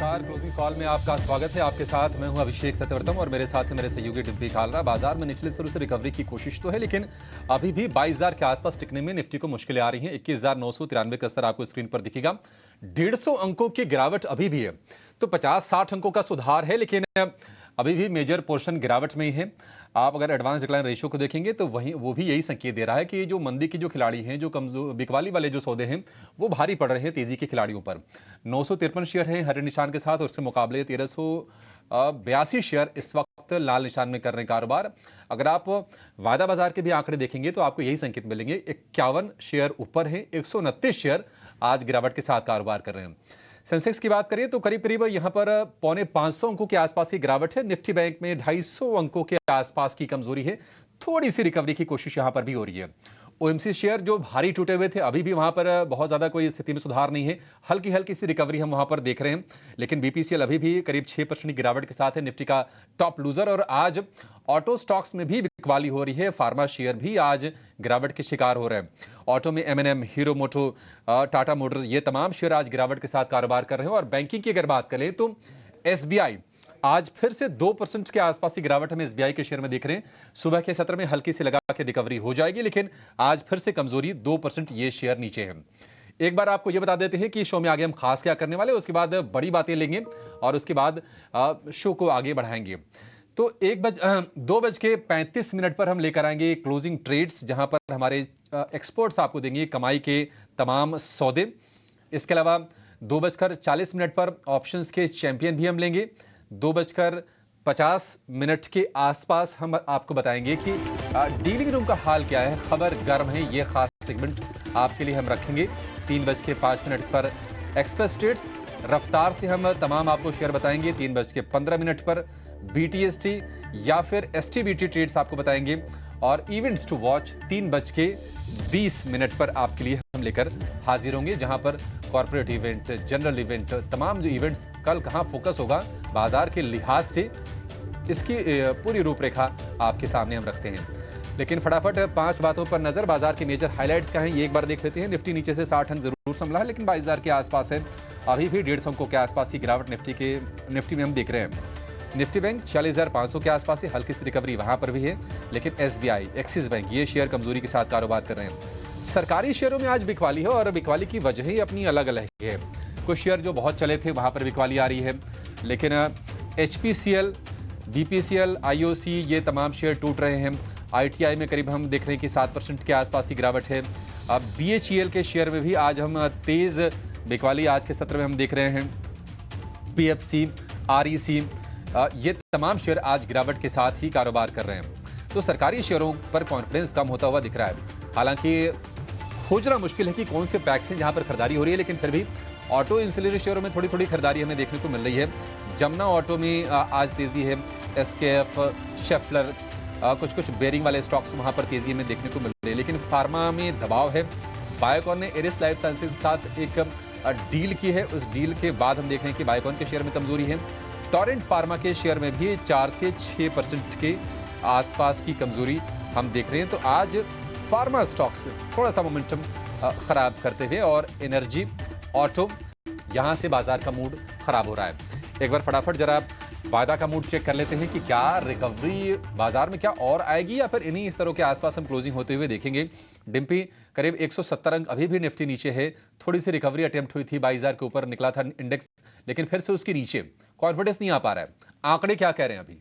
नमस्कार। Closing call में आपका स्वागत है। आपके साथ मैं हूं अभिषेक सत्यवर्तम और मेरे साथ है मेरे सहयोगी डिम्पी खालरा। बाजार में निचले स्तर से रिकवरी की कोशिश तो है, लेकिन अभी भी 22,000 के आसपास टिकने में निफ्टी को मुश्किलें आ रही हैं। 21,993 का स्तर आपको स्क्रीन पर दिखेगा। 150 अंकों की गिरावट अभी भी है, तो 50-60 अंकों का सुधार है, लेकिन अभी भी मेजर पोर्शन गिरावट में ही है। आप अगर एडवांस डिक्लाइन रेशियो को देखेंगे तो वही वो भी यही संकेत दे रहा है कि जो मंदी के जो खिलाड़ी हैं, जो कमजोर बिकवाली वाले जो सौदे हैं, वो भारी पड़ रहे हैं तेजी के खिलाड़ियों पर। 953 शेयर हैं हरे निशान के साथ और उसके मुकाबले 1382 शेयर इस वक्त लाल निशान में कर रहे हैं कारोबार। अगर आप वायदा बाजार के भी आंकड़े देखेंगे तो आपको यही संकेत मिलेंगे। 51 शेयर ऊपर हैं, 129 शेयर आज गिरावट के साथ कारोबार कर रहे हैं। सेंसेक्स की बात करें तो करीब करीब यहां पर 450 अंकों के आसपास की गिरावट है। निफ्टी बैंक में 250 अंकों के आसपास की कमजोरी है। थोड़ी सी रिकवरी की कोशिश यहां पर भी हो रही है। ओएमसी शेयर जो भारी टूटे हुए थे, अभी भी वहां पर बहुत ज्यादा कोई स्थिति में सुधार नहीं है। हल्की हल्की सी रिकवरी हम वहां पर देख रहे हैं, लेकिन बीपीसीएल अभी भी करीब 6% की गिरावट के साथ है, निफ्टी का टॉप लूजर। और आज ऑटो स्टॉक्स में भी बिकवाली हो रही है। फार्मा शेयर भी आज गिरावट के शिकार हो रहे हैं। ऑटो में एमएनएम, हीरो मोटो, टाटा मोटर्स, ये तमाम शेयर आज गिरावट के साथ कारोबार कर रहे हैं। और बैंकिंग की अगर बात करें तो एसबीआई आज फिर से 2% के आसपास की गिरावट हम एसबीआई के शेयर में देख रहे हैं। सुबह के सत्र में हल्की सी लगा के रिकवरी हो जाएगी, लेकिन आज फिर से कमजोरी, 2% ये शेयर नीचे है। एक बार आपको ये बता देते हैं कि शो में आगे हम खास क्या करने वाले, उसके बाद बड़ी बातें लेंगे और उसके बाद शो को आगे बढ़ाएंगे। तो 2:35 पर हम लेकर आएंगे क्लोजिंग ट्रेड्स, जहां पर हमारे एक्सपर्ट्स आपको देंगे कमाई के तमाम सौदे। इसके अलावा 2:40 पर ऑप्शंस के चैंपियन भी हम लेंगे। 2:50 के आसपास हम आपको बताएंगे कि डीलिंग रूम का हाल क्या है, खबर गर्म है, ये खास सेगमेंट आपके लिए हम रखेंगे। 3:05 पर एक्सप्रेस ट्रेड्स, रफ्तार से हम तमाम आपको शेयर बताएंगे। 3:15 पर बीटीएसटी या फिर एसटीबीटी ट्रेड्स आपको बताएंगे। और इवेंट्स टू वॉच 3:20 पर आपके लिए हम लेकर हाजिर होंगे, जहां पर कॉर्पोरेट इवेंट, जनरल इवेंट, तमाम जो इवेंट्स कल कहां फोकस होगा बाजार के लिहाज से, इसकी पूरी रूपरेखा आपके सामने हम रखते हैं। लेकिन फटाफट 5 बातों पर नजर। बाजार के मेजर हाइलाइट्स क्या हैं ये एक बार देख लेते हैं। निफ्टी नीचे से 60 अंक जरूर संभला है, लेकिन 22,000 के आसपास है। अभी भी 150 अंकों के आसपास की गिरावट निफ्टी में हम देख रहे हैं। निफ्टी बैंक 46,500 के आसपास है, हल्की सी रिकवरी वहां पर भी है, लेकिन एसबीआई, एक्सिस बैंक, ये शेयर कमजोरी के साथ कारोबार कर रहे हैं। सरकारी शेयरों में आज बिकवाली है और बिकवाली की वजह ही अपनी अलग अलग है। कुछ शेयर जो बहुत चले थे वहां पर बिकवाली आ रही है, लेकिन एचपीसीएल, बीपीसीएल, आईओसी, ये तमाम शेयर टूट रहे हैं। आईटीआई में करीब हम देख रहे हैं कि 7% के आसपास की गिरावट है। अब बीएचईएल के शेयर में भी आज हम तेज बिकवाली आज के सत्र में हम देख रहे हैं। पीएफसी, आरईसी, ये तमाम शेयर आज गिरावट के साथ ही कारोबार कर रहे हैं। तो सरकारी शेयरों पर कॉन्फिडेंस कम होता हुआ दिख रहा है। हालांकि खोजना मुश्किल है कि कौन से पैक्स हैं जहां पर खरीदारी हो रही है, लेकिन फिर भी ऑटो इंसिलरी शेयरों में थोड़ी थोड़ी खरीदारी हमें देखने को मिल रही है। जमुना ऑटो में आज तेजी है। एसकेएफ, शेफलर, कुछ बेरिंग वाले स्टॉक्स वहां पर तेजी हमें देखने को मिल रही है। लेकिन फार्मा में दबाव है। बायोकॉन ने एरिस लाइफ साइंसेज के साथ एक डील की है। उस डील के बाद हम देख रहे हैं कि बायोकॉन के शेयर में कमजोरी है। टोरेंट फार्मा के शेयर में भी 4 से 6% के आसपास की कमजोरी हम देख रहे हैं। तो आज फार्मा स्टॉक्स थोड़ा सा मोमेंटम खराब करते हुए, और एनर्जी, ऑटो, यहां से बाजार का मूड खराब हो रहा है। एक बार फटाफट जरा वायदा का मूड चेक कर लेते हैं कि क्या रिकवरी बाजार में क्या और आएगी या फिर इन्हीं स्तरों के आसपास हम क्लोजिंग होते हुए देखेंगे। डिम्पी, करीब 170 अंक अभी भी निफ्टी नीचे है। थोड़ी सी रिकवरी अटेम्प्ट हुई थी, 22,000 के ऊपर निकला था इंडेक्स, लेकिन फिर से उसके नीचे कॉन्फिडेंस नहीं आ पा रहा है। आंकड़े क्या कह रहे हैं अभी?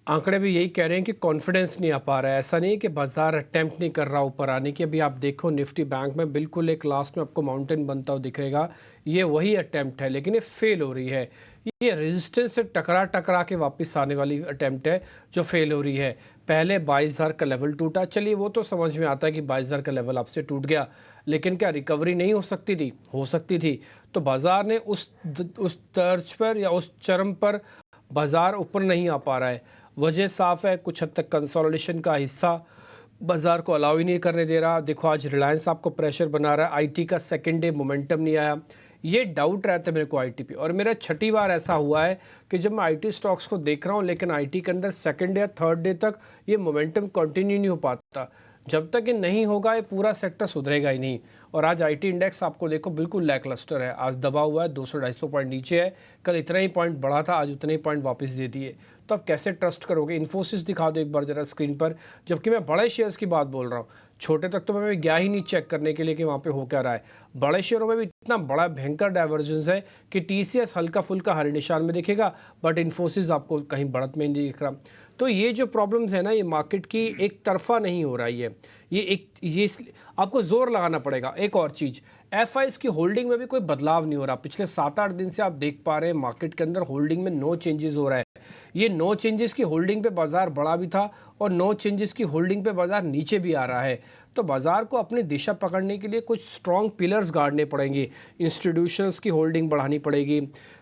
आंकड़े भी यही कह रहे हैं कि कॉन्फिडेंस नहीं आ पा रहा है। ऐसा नहीं कि बाजार अटेम्प्ट नहीं कर रहा ऊपर आने की। अभी आप देखो निफ्टी बैंक में बिल्कुल एक लास्ट में आपको माउंटेन बनता हुआ दिखेगा, ये वही अटेम्प्ट है, लेकिन ये फेल हो रही है। ये रेजिस्टेंस से टकरा के वापस आने वाली अटेम्प्ट है जो फेल हो रही है। पहले 22,000 का लेवल टूटा, चलिए वो तो समझ में आता है कि 22,000 का लेवल आपसे टूट गया, लेकिन क्या रिकवरी नहीं हो सकती थी? हो सकती थी। तो बाजार ने उस तर्ज पर या उस चरम पर बाजार ऊपर नहीं आ पा रहा है। वजह साफ है, कुछ हद तक कंसोलिडेशन का हिस्सा बाजार को अलाउ ही नहीं करने दे रहा। देखो आज रिलायंस आपको प्रेशर बना रहा है। आईटी का सेकंड डे मोमेंटम नहीं आया, ये डाउट रहता है मेरे को आईटी पे। और मेरा छठी बार ऐसा हुआ है कि जब मैं आईटी स्टॉक्स को देख रहा हूँ, लेकिन आईटी के अंदर सेकंड या थर्ड डे तक ये मोमेंटम कंटिन्यू नहीं हो पाता। जब तक ये नहीं होगा ये पूरा सेक्टर सुधरेगा ही नहीं। और आज आईटी इंडेक्स आपको देखो बिल्कुल लैकलस्टर है, आज दबा हुआ है, 200-250 पॉइंट नीचे है। कल इतना ही पॉइंट बढ़ा था, आज उतने ही पॉइंट वापस दे दिए। तो आप कैसे ट्रस्ट करोगे? इन्फोसिस दिखा दो एक बार जरा स्क्रीन पर, जबकि मैं बड़े शेयर्स की बात बोल रहा हूँ। छोटे तक तो मैं गया ही नहीं चेक करने के लिए कि वहाँ पे हो क्या रहा है। बड़े शेयरों में भी इतना बड़ा भयंकर डाइवर्जेंस है कि टीसीएस हल्का फुल्का हरे निशान में दिखेगा, बट इन्फोसिस आपको कहीं बढ़त में नहीं दिख रहा। तो ये जो प्रॉब्लम्स है ना, ये मार्केट की एक तरफा नहीं हो रही है, ये आपको जोर लगाना पड़ेगा। एक और चीज़, एफआईज की होल्डिंग में भी कोई बदलाव नहीं हो रहा। पिछले 7-8 दिन से आप देख पा रहे हैं मार्केट के अंदर होल्डिंग में नो चेंजेस हो रहा है। ये नो चेंजेस की होल्डिंग पे बाजार बढ़ा भी था और नो चेंजेस की होल्डिंग पे बाजार नीचे भी आ रहा है। तो बाजार को अपनी दिशा पकड़ने के लिए कुछ स्ट्रॉन्ग पिलर्स गाड़ने पड़ेंगे। इंस्टीट्यूशंस की होल्डिंग बढ़ानी पड़ेगी,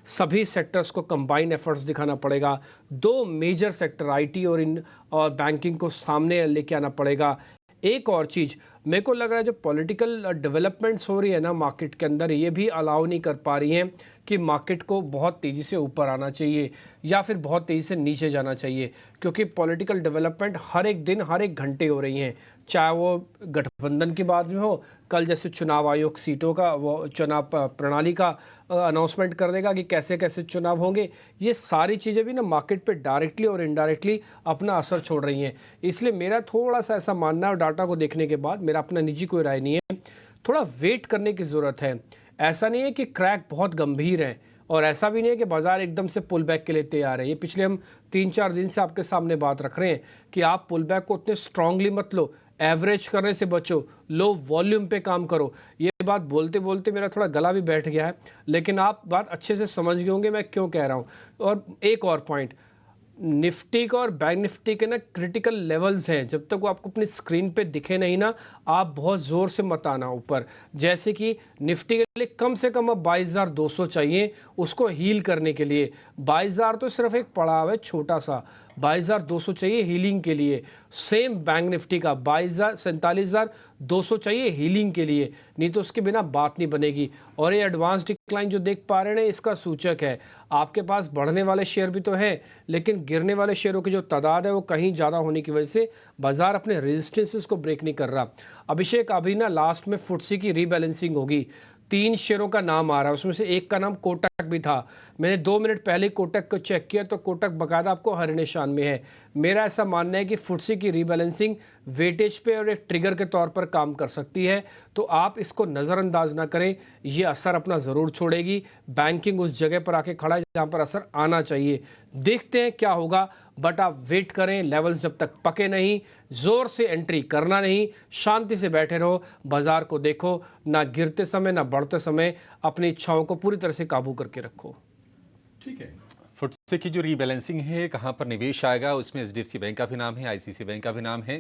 सभी सेक्टर्स को कंबाइन एफर्ट्स दिखाना पड़ेगा। दो मेजर सेक्टर आईटी और बैंकिंग को सामने लेके आना पड़ेगा। एक और चीज़ मेरे को लग रहा है, जो पॉलिटिकल डेवलपमेंट्स हो रही है ना मार्केट के अंदर, ये भी अलाउ नहीं कर पा रही हैं कि मार्केट को बहुत तेज़ी से ऊपर आना चाहिए या फिर बहुत तेज़ी से नीचे जाना चाहिए। क्योंकि पॉलिटिकल डेवलपमेंट हर एक दिन हर एक घंटे हो रही हैं, चाहे वो गठबंधन की बात में हो। कल जैसे चुनाव आयोग सीटों का, वो चुनाव प्रणाली का अनाउंसमेंट कर देगा कि कैसे कैसे चुनाव होंगे। ये सारी चीज़ें भी ना मार्केट पे डायरेक्टली और इनडायरेक्टली अपना असर छोड़ रही हैं। इसलिए मेरा थोड़ा सा ऐसा मानना है, और डाटा को देखने के बाद, मेरा अपना निजी कोई राय नहीं है, थोड़ा वेट करने की ज़रूरत है। ऐसा नहीं है कि क्रैक बहुत गंभीर है, और ऐसा भी नहीं है कि बाजार एकदम से पुल बैक के लिए तैयार है। ये पिछले हम 3-4 दिन से आपके सामने बात रख रहे हैं कि आप पुल बैक को उतने स्ट्रांगली मत लो, एवरेज करने से बचो, लो वॉल्यूम पे काम करो। ये बात बोलते बोलते मेरा थोड़ा गला भी बैठ गया है, लेकिन आप बात अच्छे से समझ गए होंगे मैं क्यों कह रहा हूँ। और एक और पॉइंट, निफ्टी का और बैंक निफ्टी के ना क्रिटिकल लेवल्स हैं, जब तक वो आपको अपनी स्क्रीन पे दिखे नहीं ना, आप बहुत ज़ोर से मत आना ऊपर। जैसे कि निफ्टी के लिए कम से कम अब 22,200 चाहिए उसको हील करने के लिए। 22,000 तो सिर्फ एक पड़ाव है छोटा सा, 22,200 चाहिए हीलिंग के लिए। सेम बैंक निफ्टी का 47,200 चाहिए हीलिंग के लिए, नहीं तो उसके बिना बात नहीं बनेगी। और ये एडवांस डिक्लाइन जो देख पा रहे हैं, इसका सूचक है। आपके पास बढ़ने वाले शेयर भी तो हैं, लेकिन गिरने वाले शेयरों की जो तादाद है वो कहीं ज़्यादा होने की वजह से बाजार अपने रेजिस्टेंसेस को ब्रेक नहीं कर रहा। अभिषेक, अभी ना लास्ट में फुटसी की रीबैलेंसिंग होगी। 3 शेयरों का नाम आ रहा है, उसमें से एक का नाम कोटक भी था। मैंने 2 मिनट पहले कोटक को चेक किया तो कोटक बकायदा आपको हरे निशान में है। मेरा ऐसा मानना है कि फुटसी की रीबैलेंसिंग वेटेज पे और एक ट्रिगर के तौर पर काम कर सकती है, तो आप इसको नज़रअंदाज ना करें, ये असर अपना ज़रूर छोड़ेगी। बैंकिंग उस जगह पर आके खड़ा है जहाँ पर असर आना चाहिए। देखते हैं क्या होगा, बट आप वेट करें, लेवल्स जब तक पके नहीं, जोर से एंट्री करना नहीं, शांति से बैठे रहो, बाजार को देखो, ना गिरते समय ना बढ़ते समय अपनी इच्छाओं को पूरी तरह से काबू करके रखो। ठीक है। फुटसे की जो रीबैलेंसिंग है, कहाँ पर निवेश आएगा, उसमें एचडीएफसी बैंक का भी नाम है, आईसीसी बैंक का भी नाम है।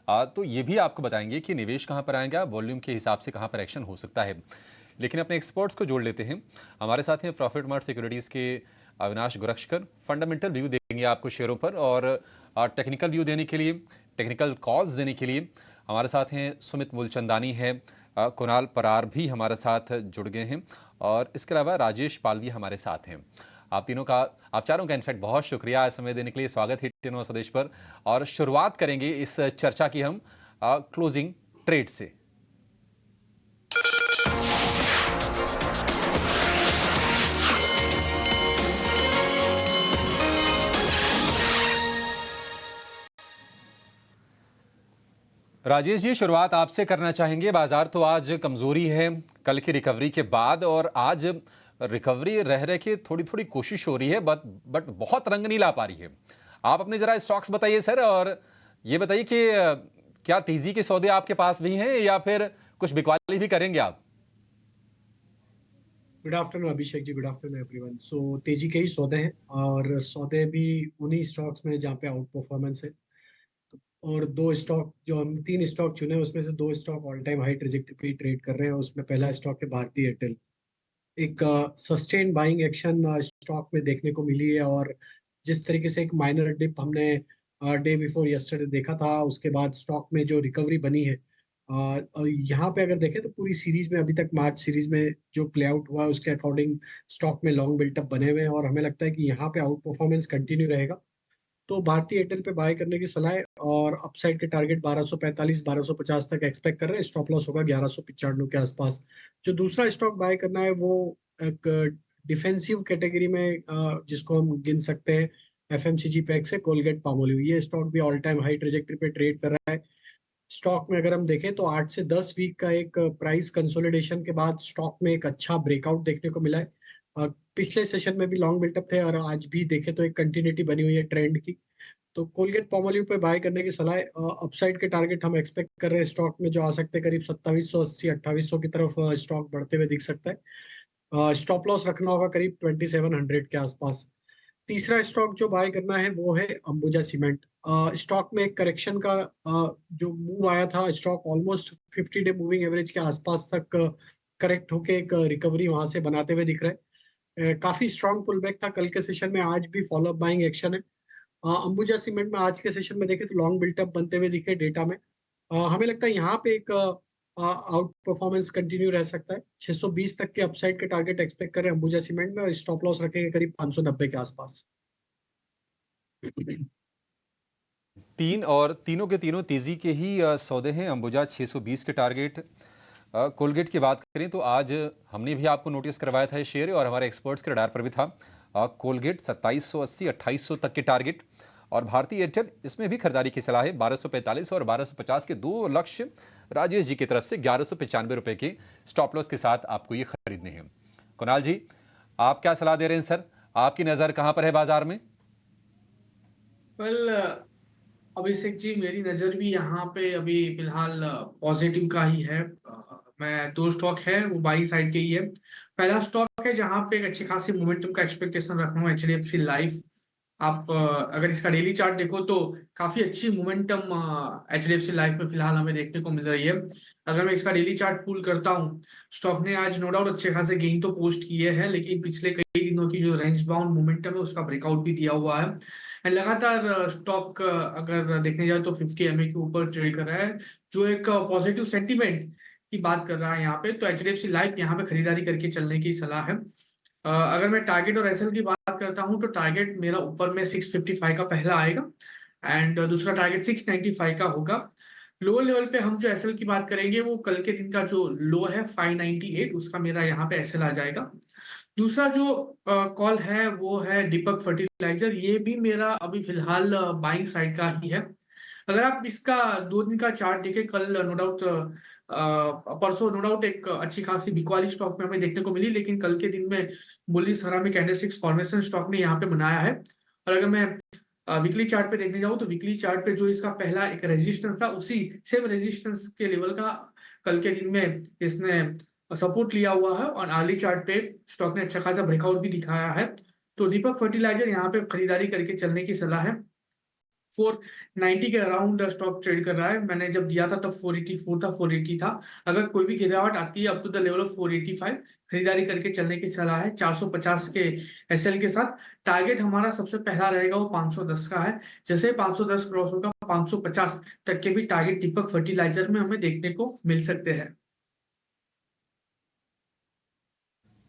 तो ये भी आपको बताएंगे कि निवेश कहाँ पर आएगा, वॉल्यूम के हिसाब से कहाँ पर एक्शन हो सकता है। लेकिन अपने एक्सपर्ट्स को जोड़ लेते हैं। हमारे साथ हैं प्रॉफिट मार्ट सिक्योरिटीज़ के अविनाश गुरक्षकर। फंडामेंटल व्यू देंगे आपको शेयरों पर, और टेक्निकल व्यू देने के लिए, टेक्निकल कॉल्स देने के लिए हमारे साथ हैं सुमित मूलचंदानी है, कुणाल परार भी हमारे साथ जुड़ गए हैं, और इसके अलावा राजेश पाल भी हमारे साथ हैं। आप चारों का इनफैक्ट बहुत शुक्रिया आज समय देने के लिए। स्वागत है टेनो स्वदेश पर, और शुरुआत करेंगे इस चर्चा की हम क्लोजिंग ट्रेड से। राजेश जी, शुरुआत आपसे करना चाहेंगे। बाजार तो आज कमजोरी है कल की रिकवरी के बाद, और आज रिकवरी रह रहे के थोड़ी थोड़ी कोशिश हो रही है, बट बहुत रंग नहीं ला पा रही है। आप अपने जरा स्टॉक्स बताइए सर, और ये बताइए कि क्या तेजी के सौदे आपके पास भी हैं या फिर कुछ बिकवाली भी करेंगे आप? Good afternoon Abhishek ji, good afternoon everyone. सो तेजी के ही सौदे हैं, और सौदे भी उन्हीं स्टॉक्स में जहाँ पे आउट परफॉर्मेंस है। और दो स्टॉक, जो हम 3 स्टॉक चुने उसमें से 2 stock all time high trajectory पे ट्रेड कर रहे हैं। उसमें पहला स्टॉक है भारती एयरटेल। एक सस्टेन बाइंग एक्शन स्टॉक में देखने को मिली है, और जिस तरीके से एक माइनर डिप हमने डे बिफोर यस्टरडे देखा था, उसके बाद स्टॉक में जो रिकवरी बनी है, और यहाँ पे अगर देखें तो पूरी सीरीज में अभी तक मार्च सीरीज में जो प्ले आउट हुआ है उसके अकॉर्डिंग स्टॉक में लॉन्ग बिल्टअप बने हुए हैं, और हमें लगता है कि यहाँ पे आउट परफॉर्मेंस कंटिन्यू रहेगा। तो भारतीय एयरटेल पे बाय करने की सलाह है और अपसाइड के टारगेट 1245 1250 तक एक्सपेक्ट कर रहे हैं। स्टॉप लॉस होगा 1195 के आसपास। जो दूसरा स्टॉक बाय करना है वो एक डिफेंसिव कैटेगरी में जिसको हम गिन सकते हैं एफएमसीजी पैक से कोलगेट पामोलिव। ये स्टॉक भी ऑल टाइम हाई ट्रेजेक्टरी पे ट्रेड कर रहा है। स्टॉक में अगर हम देखें तो 8 से 10 वीक का एक प्राइस कंसोलिडेशन के बाद स्टॉक में एक अच्छा ब्रेकआउट देखने को मिला है। पिछले सेशन में भी लॉन्ग बिल्टअप थे और आज भी देखें तो एक कंटिन्यूटी बनी हुई है ट्रेंड की। तो कोलगेट पामोलिव पे बाय करने की सलाह है। अपसाइड के टारगेट हम एक्सपेक्ट कर रहे हैं स्टॉक में जो आ सकते हैं करीब 2780 2800 की तरफ स्टॉक बढ़ते हुए दिख सकता है। स्टॉप लॉस रखना होगा करीब 2700 के आसपास। तीसरा स्टॉक जो बाय करना है वो है अंबुजा सीमेंट। स्टॉक में एक करेक्शन का जो मूव आया था, stock almost 50 day moving average के आसपास तक करेक्ट होके एक रिकवरी वहां से बनाते हुए दिख रहा है। काफी स्ट्रांग पुल बैक था कल के सेशन में, आज भी फॉलोअप बाइंग एक्शन है। अंबुजा सीमेंट में आज के सेशन में देखें तो लॉन्ग बिल्टअप बनते हुए दिखे डेटा में। हमें लगता है यहाँ पे एक आउट परफॉर्मेंस कंटिन्यू रह सकता है। 620 तक के अपसाइड के टारगेट एक्सपेक्ट करें अंबुजा सीमेंट में और स्टॉप लॉस रखेंगे करीब 590 के आसपास। तीन और तीनों के तीनों तेजी के ही सौदे हैं। अंबुजा 620 के टारगेट। कोलगेट की बात करें तो आज हमने भी आपको नोटिस करवाया था ये शेयर और हमारे एक्सपर्ट्स के रडार पर भी था। कोलगेट 2780 2800 तक के टारगेट। और भारतीय एयरटेल, इसमें भी खरीदारी की सलाह है। 1245 और 1250 के दो लक्ष्य राजेश जी की तरफ से 1195 रुपए के स्टॉप लॉस के साथ आपको ये खरीदने हैं। कुणाल जी, आप क्या सलाह दे रहे हैं सर? आपकी नजर कहां पर है बाजार में? वेल अभिषेक जी, मेरी नज़र भी यहाँ पे अभी फिलहाल पॉजिटिव का ही है। मैं दो स्टॉक है वो बाई साइड के ही है। पहला स्टॉक है जहाँ पे एक अच्छी खासी मोमेंटम का एक्सपेक्टेशन रख रहा हूँ, एचडीएफसी लाइफ। आप अगर इसका डेली चार्ट देखो तो काफी अच्छी मोमेंटम एचडीएफसी लाइफ में फिलहाल हमें देखने को मिल रही है। अगर मैं इसका डेली चार्ट पुल करता हूँ, स्टॉक ने आज नो डाउट अच्छे खासे गेन तो पोस्ट किए हैं, लेकिन पिछले कई दिनों की जो रेंज बाउंड मोमेंटम है उसका ब्रेकआउट भी दिया हुआ है। एंड लगातार स्टॉक अगर देखने जाए तो 50 एमए के ऊपर ट्रेड कर रहा है, जो एक पॉजिटिव सेंटीमेंट की बात कर रहा है यहाँ पे। तो एचडीएफसी लाइफ यहाँ पे खरीदारी करके चलने की सलाह है। अगर मैं टारगेट और एसएल की बात करता हूं तो टारगेट मेरा ऊपर में 655 का पहला आएगा एंड दूसरा टारगेट 695 का होगा। लोअर लेवल पे हम जो एसएल की बात करेंगे वो कल के दिन का जो लो है 598, उसका मेरा यहाँ पे एसएल आ जाएगा। दूसरा जो कॉल है वो है दीपक फर्टिलाइजर। ये भी मेरा अभी फिलहाल बाइंग साइड का ही है। अगर आप इसका 2 दिन का चार्ट देखें, कल नो डाउट परसों नो डाउट एक अच्छी खासी बिकवाली स्टॉक में हमें देखने को मिली, लेकिन कल के दिन में बुलिश हरामी कैंडलस्टिक्स फॉर्मेशन स्टॉक ने यहाँ पे बनाया है। और अगर मैं वीकली चार्ट पे देखने जाऊँ तो वीकली चार्ट पे जो इसका पहला एक रेजिस्टेंस था, उसी सेम रेजिस्टेंस के लेवल का कल के दिन में इसने सपोर्ट लिया हुआ है और अर्ली चार्ट पे स्टॉक ने अच्छा खासा ब्रेकआउट भी दिखाया है। तो दीपक फर्टिलाइजर यहाँ पे खरीदारी करके चलने की सलाह है। 490 के अराउंड स्टॉक ट्रेड कर रहा है। मैंने जब दिया था तब 484 था, 480 था। अगर कोई भी गिरावट आती है up to the level of 485, खरीदारी करके चलने की सलाह है 450 के एसएल के साथ। टारगेट हमारा सबसे पहला रहेगा वो 510 का है। जैसे 510 क्रॉस होगा 550 तक के भी टारगेट दीपक फर्टिलाइजर में हमें देखने को मिल सकते हैं।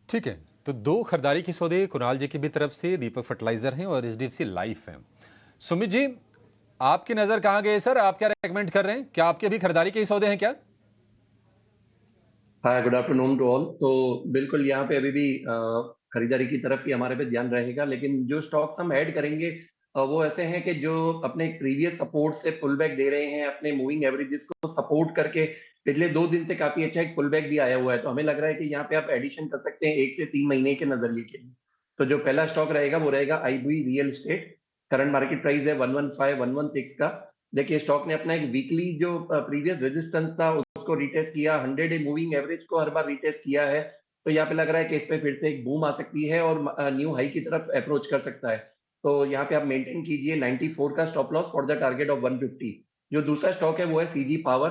ठीक है, तो दो खरीदारी की सौदे कुणाल जी की भी तरफ से, दीपक फर्टिलाइजर हैं और एचडीएफसी लाइफ है। सुमित जी, आपकी नजर कहां गए सर? आप क्या रेकमेंड कर रहे हैं? क्या आपके भी खरीदारी के ही सौदे हैं क्या? हाँ, गुड आफ्टरनून टू ऑल। तो बिल्कुल यहाँ पे अभी भी खरीदारी की तरफ ही हमारे पे ध्यान रहेगा, लेकिन जो स्टॉक्स हम ऐड करेंगे वो ऐसे हैं कि जो अपने प्रीवियस सपोर्ट से पुल बैक दे रहे हैं, अपने मूविंग एवरेजेस को सपोर्ट करके पिछले 2 दिन से काफी अच्छा एक पुल बैक भी आया हुआ है। तो हमें लग रहा है कि यहाँ पे आप एडिशन कर सकते हैं 1 से 3 महीने के नजरिए के लिए। तो जो पहला स्टॉक रहेगा वो रहेगा IB real estate. Current market price है 115 116 का। देखिए, स्टॉक ने अपना एक वीकली जो प्रीवियस रेजिस्टेंस था उसको रिटेस्ट किया, 100 डे मूविंग एवरेज को हर बार रिटेस्ट किया है। तो यहाँ पे लग रहा है कि इस पे फिर से एक बूम आ सकती है और न्यू हाई की तरफ अप्रोच कर सकता है। तो यहाँ पे आप मेंटेन कीजिए 94 का stop loss for the target of 150। जो दूसरा स्टॉक है वो है सीजी पावर।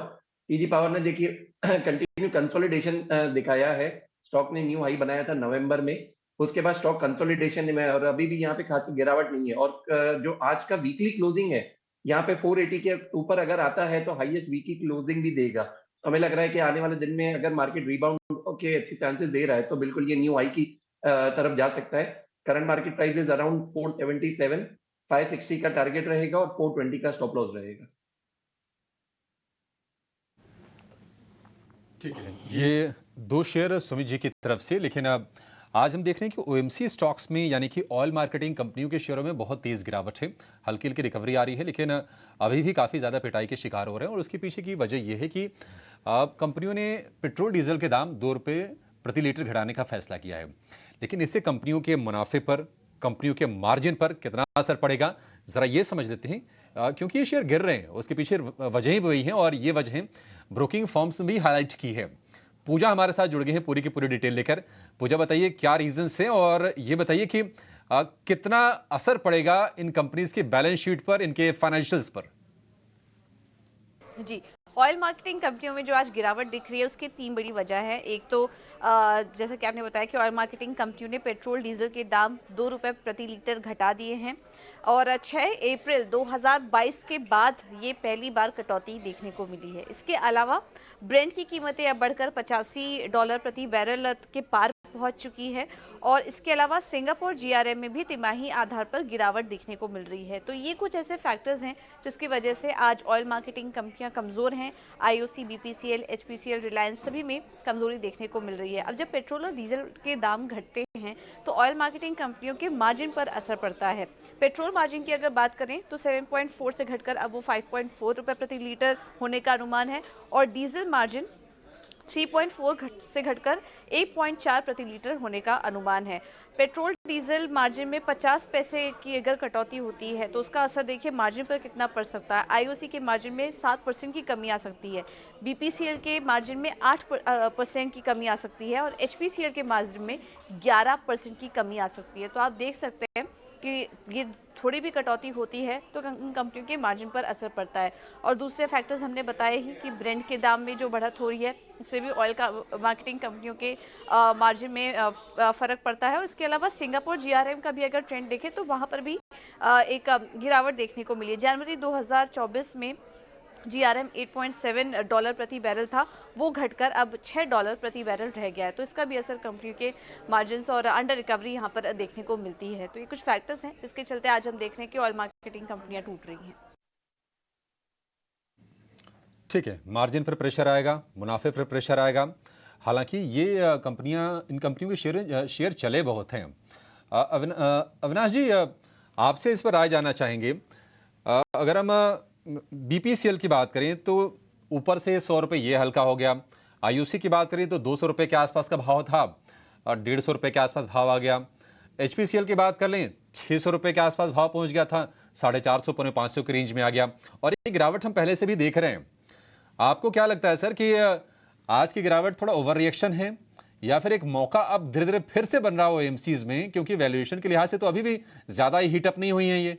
सीजी पावर ने देखिए कंटिन्यू कंसोलिडेशन दिखाया है। स्टॉक ने न्यू हाई बनाया था नवंबर में, उसके बाद स्टॉक कंसोलिडेशन में और अभी भी यहाँ पे खासी गिरावट नहीं है। और जो आज का वीकली क्लोजिंग है यहाँ पे 480 के ऊपर अगर आता है तो हाईएस्ट वीकली क्लोजिंग भी देगा। हमें लग रहा है कि आने वाले दिन में अगर मार्केट रिबाउंड के अच्छे चांसेस दे रहा है तो बिल्कुल ये न्यू हाई की तरफ जा सकता है। Current market price is around 477। 560 का टारगेट रहेगा और 420 का स्टॉप लॉस रहेगा। ठीक है, ये 2 शेयर सुमित जी की तरफ से। लेकिन अब आज हम देख रहे हैं कि ओएमसी स्टॉक्स में यानी कि ऑयल मार्केटिंग कंपनियों के शेयरों में बहुत तेज गिरावट है। हल्की हल्की रिकवरी आ रही है, लेकिन अभी भी काफ़ी ज़्यादा पिटाई के शिकार हो रहे हैं। और उसके पीछे की वजह यह है कि कंपनियों ने पेट्रोल डीजल के दाम 2 रुपये प्रति लीटर घटाने का फैसला किया है। लेकिन इससे कंपनियों के मुनाफे पर, कंपनियों के मार्जिन पर कितना असर पड़ेगा, ज़रा ये समझ लेते हैं। क्योंकि ये शेयर गिर रहे हैं, उसके पीछे वजहें वही हैं और ये वजहें ब्रोकिंग फर्म्स ने भी हाईलाइट की है। पूजा हमारे साथ जुड़ गई है पूरी की पूरी डिटेल लेकर। पूजा, बताइए क्या रीजंस हैं और ये बताइए कि कितना असर पड़ेगा इन कंपनीज की बैलेंस शीट पर, इनके फाइनेंशियल्स पर। जी, ऑयल मार्केटिंग कंपनियों में जो आज गिरावट दिख रही है उसकी 3 बड़ी वजह है। एक तो जैसा कि आपने बताया कि ऑयल मार्केटिंग कंपनियों ने पेट्रोल डीजल के दाम 2 रुपये प्रति लीटर घटा दिए हैं और 6 अप्रैल 2022 के बाद ये पहली बार कटौती देखने को मिली है। इसके अलावा ब्रेंट की कीमतें अब बढ़कर $85 प्रति बैरल के पार पहुंच चुकी है और इसके अलावा सिंगापुर जीआरएम में भी तिमाही आधार पर गिरावट देखने को मिल रही है। तो ये कुछ ऐसे फैक्टर्स हैं जिसकी वजह से आज ऑयल मार्केटिंग कंपनियां कमज़ोर हैं। आईओसी, बीपीसीएल, एचपीसीएल, रिलायंस सभी में कमजोरी देखने को मिल रही है। अब जब पेट्रोल और डीजल के दाम घटते हैं तो ऑयल मार्केटिंग कंपनियों के मार्जिन पर असर पड़ता है। पेट्रोल मार्जिन की अगर बात करें तो 7.4 से घटकर अब वो 5.4 रुपये प्रति लीटर होने का अनुमान है और डीजल मार्जिन 3.4 से घटकर 1.4 प्रति लीटर होने का अनुमान है। पेट्रोल डीजल मार्जिन में 50 पैसे की अगर कटौती होती है तो उसका असर देखिए मार्जिन पर कितना पड़ सकता है। आईओसी के मार्जिन में 7% की कमी आ सकती है, बीपीसीएल के मार्जिन में 8% की कमी आ सकती है और एचपीसीएल के मार्जिन में 11% की कमी आ सकती है। तो आप देख सकते हैं कि ये थोड़ी भी कटौती होती है तो कंपनियों के मार्जिन पर असर पड़ता है। और दूसरे फैक्टर्स हमने बताए ही कि ब्रेंट के दाम में जो बढ़त हो रही है उससे भी ऑयल का मार्केटिंग कंपनियों के मार्जिन में फ़र्क पड़ता है। और इसके अलावा सिंगापुर जीआरएम का भी अगर ट्रेंड देखें तो वहाँ पर भी एक गिरावट देखने को मिली है। जनवरी 2024 में जीआरएम $8.7 प्रति बैरल था, वो घटकर अब $6 प्रति बैरल रह गया है। तो इसका भी असर कंपनियों के मार्जिन्स और अंडर रिकवरी यहाँ पर देखने को मिलती है। तो ये कुछ फैक्टर्स हैं जिसके चलते आज हम देख रहे हैं कि ऑयल मार्केटिंग कंपनियां टूट रही हैं। ठीक है, मार्जिन पर प्रेशर आएगा, मुनाफे पर प्रेशर आएगा। हालांकि ये कंपनियां, इन कंपनियों के शेयर चले बहुत हैं। अविनाश जी, आपसे इस पर राय जानना चाहेंगे। अगर हम बीपीसीएल की बात करें तो ऊपर से 100 रुपये ये हल्का हो गया। आईओसी की बात करें तो 200 रुपये के आसपास का भाव था और 150 रुपये के आसपास भाव आ गया। एचपीसीएल की बात कर लें 600 रुपये के आसपास भाव पहुंच गया था, 450 पौने 500 की रेंज में आ गया। और ये गिरावट हम पहले से भी देख रहे हैं। आपको क्या लगता है सर कि आज की गिरावट थोड़ा ओवर रिएक्शन है या फिर एक मौका अब धीरे धीरे फिर से बन रहा हो एमसीज में, क्योंकि वैल्यूएशन के लिहाज से तो अभी भी ज्यादा ही हीटअप नहीं हुई है ये?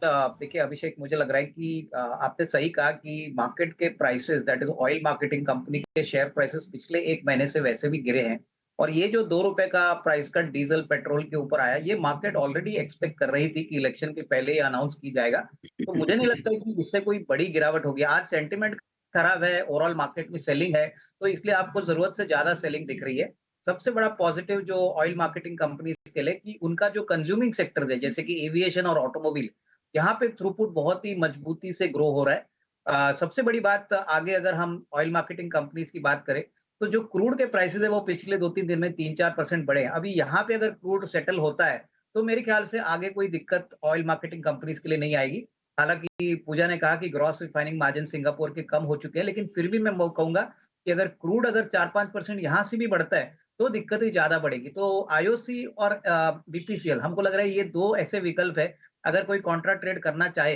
देखिए अभिषेक, मुझे लग रहा है कि आपने सही कहा कि मार्केट के prices, that is oil marketing company के शेयर प्राइसेस पिछले 1 महीने से वैसे भी गिरे हैं और ये जो 2 रुपए का प्राइस कट डीजल पेट्रोल के ऊपर आया, ये मार्केट ऑलरेडी एक्सपेक्ट कर रही थी कि इलेक्शन के पहले ही अनाउंस की जाएगा। तो मुझे नहीं लगता कि इससे कोई बड़ी गिरावट होगी। आज सेंटिमेंट खराब है, ओवरऑल मार्केट में सेलिंग है, तो इसलिए आपको जरूरत से ज्यादा सेलिंग दिख रही है। सबसे बड़ा पॉजिटिव जो ऑयल मार्केटिंग कंपनीज के लिए कि उनका जो कंज्यूमिंग सेक्टर्स है जैसे कि एविएशन और ऑटोमोबाइल, यहाँ पे थ्रूपुट बहुत ही मजबूती से ग्रो हो रहा है। सबसे बड़ी बात आगे अगर हम ऑयल मार्केटिंग कंपनीज की बात करें तो जो क्रूड के प्राइसेस है वो पिछले 2-3 दिन में 3-4% बढ़े हैं। अभी यहाँ पे अगर क्रूड सेटल होता है तो मेरे ख्याल से आगे कोई दिक्कत ऑयल मार्केटिंग कंपनीज के लिए नहीं आएगी। हालांकि पूजा ने कहा कि ग्रॉस रिफाइनिंग मार्जिन सिंगापुर के कम हो चुके हैं, लेकिन फिर भी मैं कहूंगा कि अगर क्रूड अगर 4-5% यहाँ से भी बढ़ता है तो दिक्कत ही ज्यादा बढ़ेगी। तो आईओसी और बीपीसीएल हमको लग रहा है ये 2 ऐसे विकल्प है, अगर कोई कॉन्ट्रा ट्रेड करना चाहे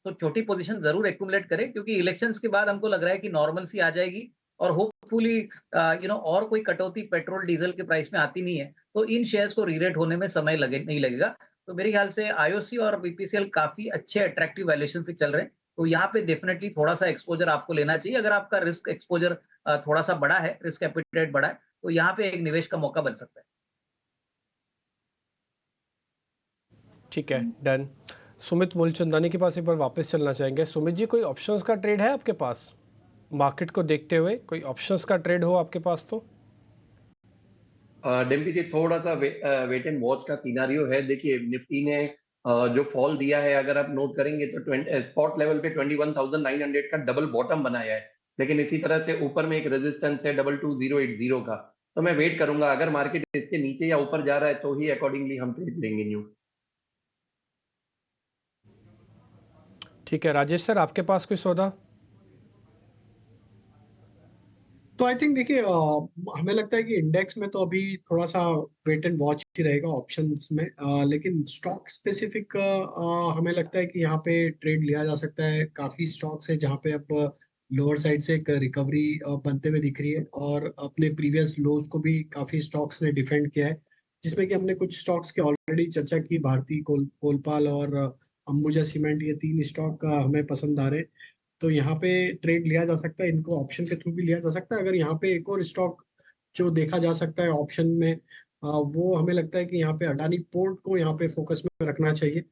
तो छोटी पोजीशन जरूर एक्यूमुलेट करे, क्योंकि इलेक्शंस के बाद हमको लग रहा है कि नॉर्मलसी आ जाएगी और होपफुली और कोई कटौती पेट्रोल डीजल के प्राइस में आती नहीं है तो इन शेयर्स को रीरेट होने में समय नहीं लगेगा। तो मेरे ख्याल से आईओसी और बीपीसीएल काफी अच्छे अट्रैक्टिव वैल्यूएशन पे चल रहे हैं, तो यहाँ पे डेफिनेटली थोड़ा सा एक्सपोजर आपको लेना चाहिए। अगर आपका रिस्क एक्सपोजर थोड़ा सा बड़ा है, रिस्क एपिटाइट बड़ा है, तो यहाँ पे एक निवेश का मौका बन सकता है। ठीक है, डन। सुमित मूलचंदानी के पास एक बार वापस चलना चाहेंगे। सुमित जी, कोई ऑप्शंस का ट्रेड है आपके पास? मार्केट को देखते हुए कोई ऑप्शंस का ट्रेड हो आपके पास तो? डिम्पी जी थोड़ा सा वेट एंड वॉच का सिनारियो है। देखिए निफ्टी ने जो फॉल दिया है अगर आप नोट करेंगे तो स्पॉट लेवल पे 21,900 का डबल बॉटम बनाया है, लेकिन इसी तरह से ऊपर में एक रेजिस्टेंस है 22,080 का। तो मैं वेट करूंगा, अगर मार्केट इसके नीचे या ऊपर जा रहा है तो ही अकॉर्डिंगली हम ट्रेड लेंगे न्यू। ठीक है राजेश सर, आपके पास कोई सौदा? तो आई थिंक देखिए हमें लगता है कि इंडेक्स में तो अभी थोड़ा सा वेट एंड वॉच ही रहेगा ऑप्शंस में, लेकिन स्टॉक स्पेसिफिक हमें लगता है कि यहाँ पे ट्रेड लिया जा सकता है। काफी स्टॉक्स है जहाँ पे अब लोअर साइड से एक रिकवरी बनते हुए दिख रही है, और अपने प्रीवियस लोज को भी काफी स्टॉक्स ने डिफेंड किया है, जिसमें कि हमने कुछ स्टॉक्स की ऑलरेडी चर्चा की। भारती कोलपाल और अंबुजा सीमेंट, ये तीन स्टॉक हमें पसंद आ रहे हैं। तो यहाँ पे ट्रेड लिया जा सकता है, इनको ऑप्शन के थ्रू भी लिया जा सकता है। अगर यहाँ पे एक और स्टॉक जो देखा जा सकता है ऑप्शन में, वो हमें लगता है कि यहाँ पे अडानी पोर्ट को यहाँ पे फोकस में रखना चाहिए।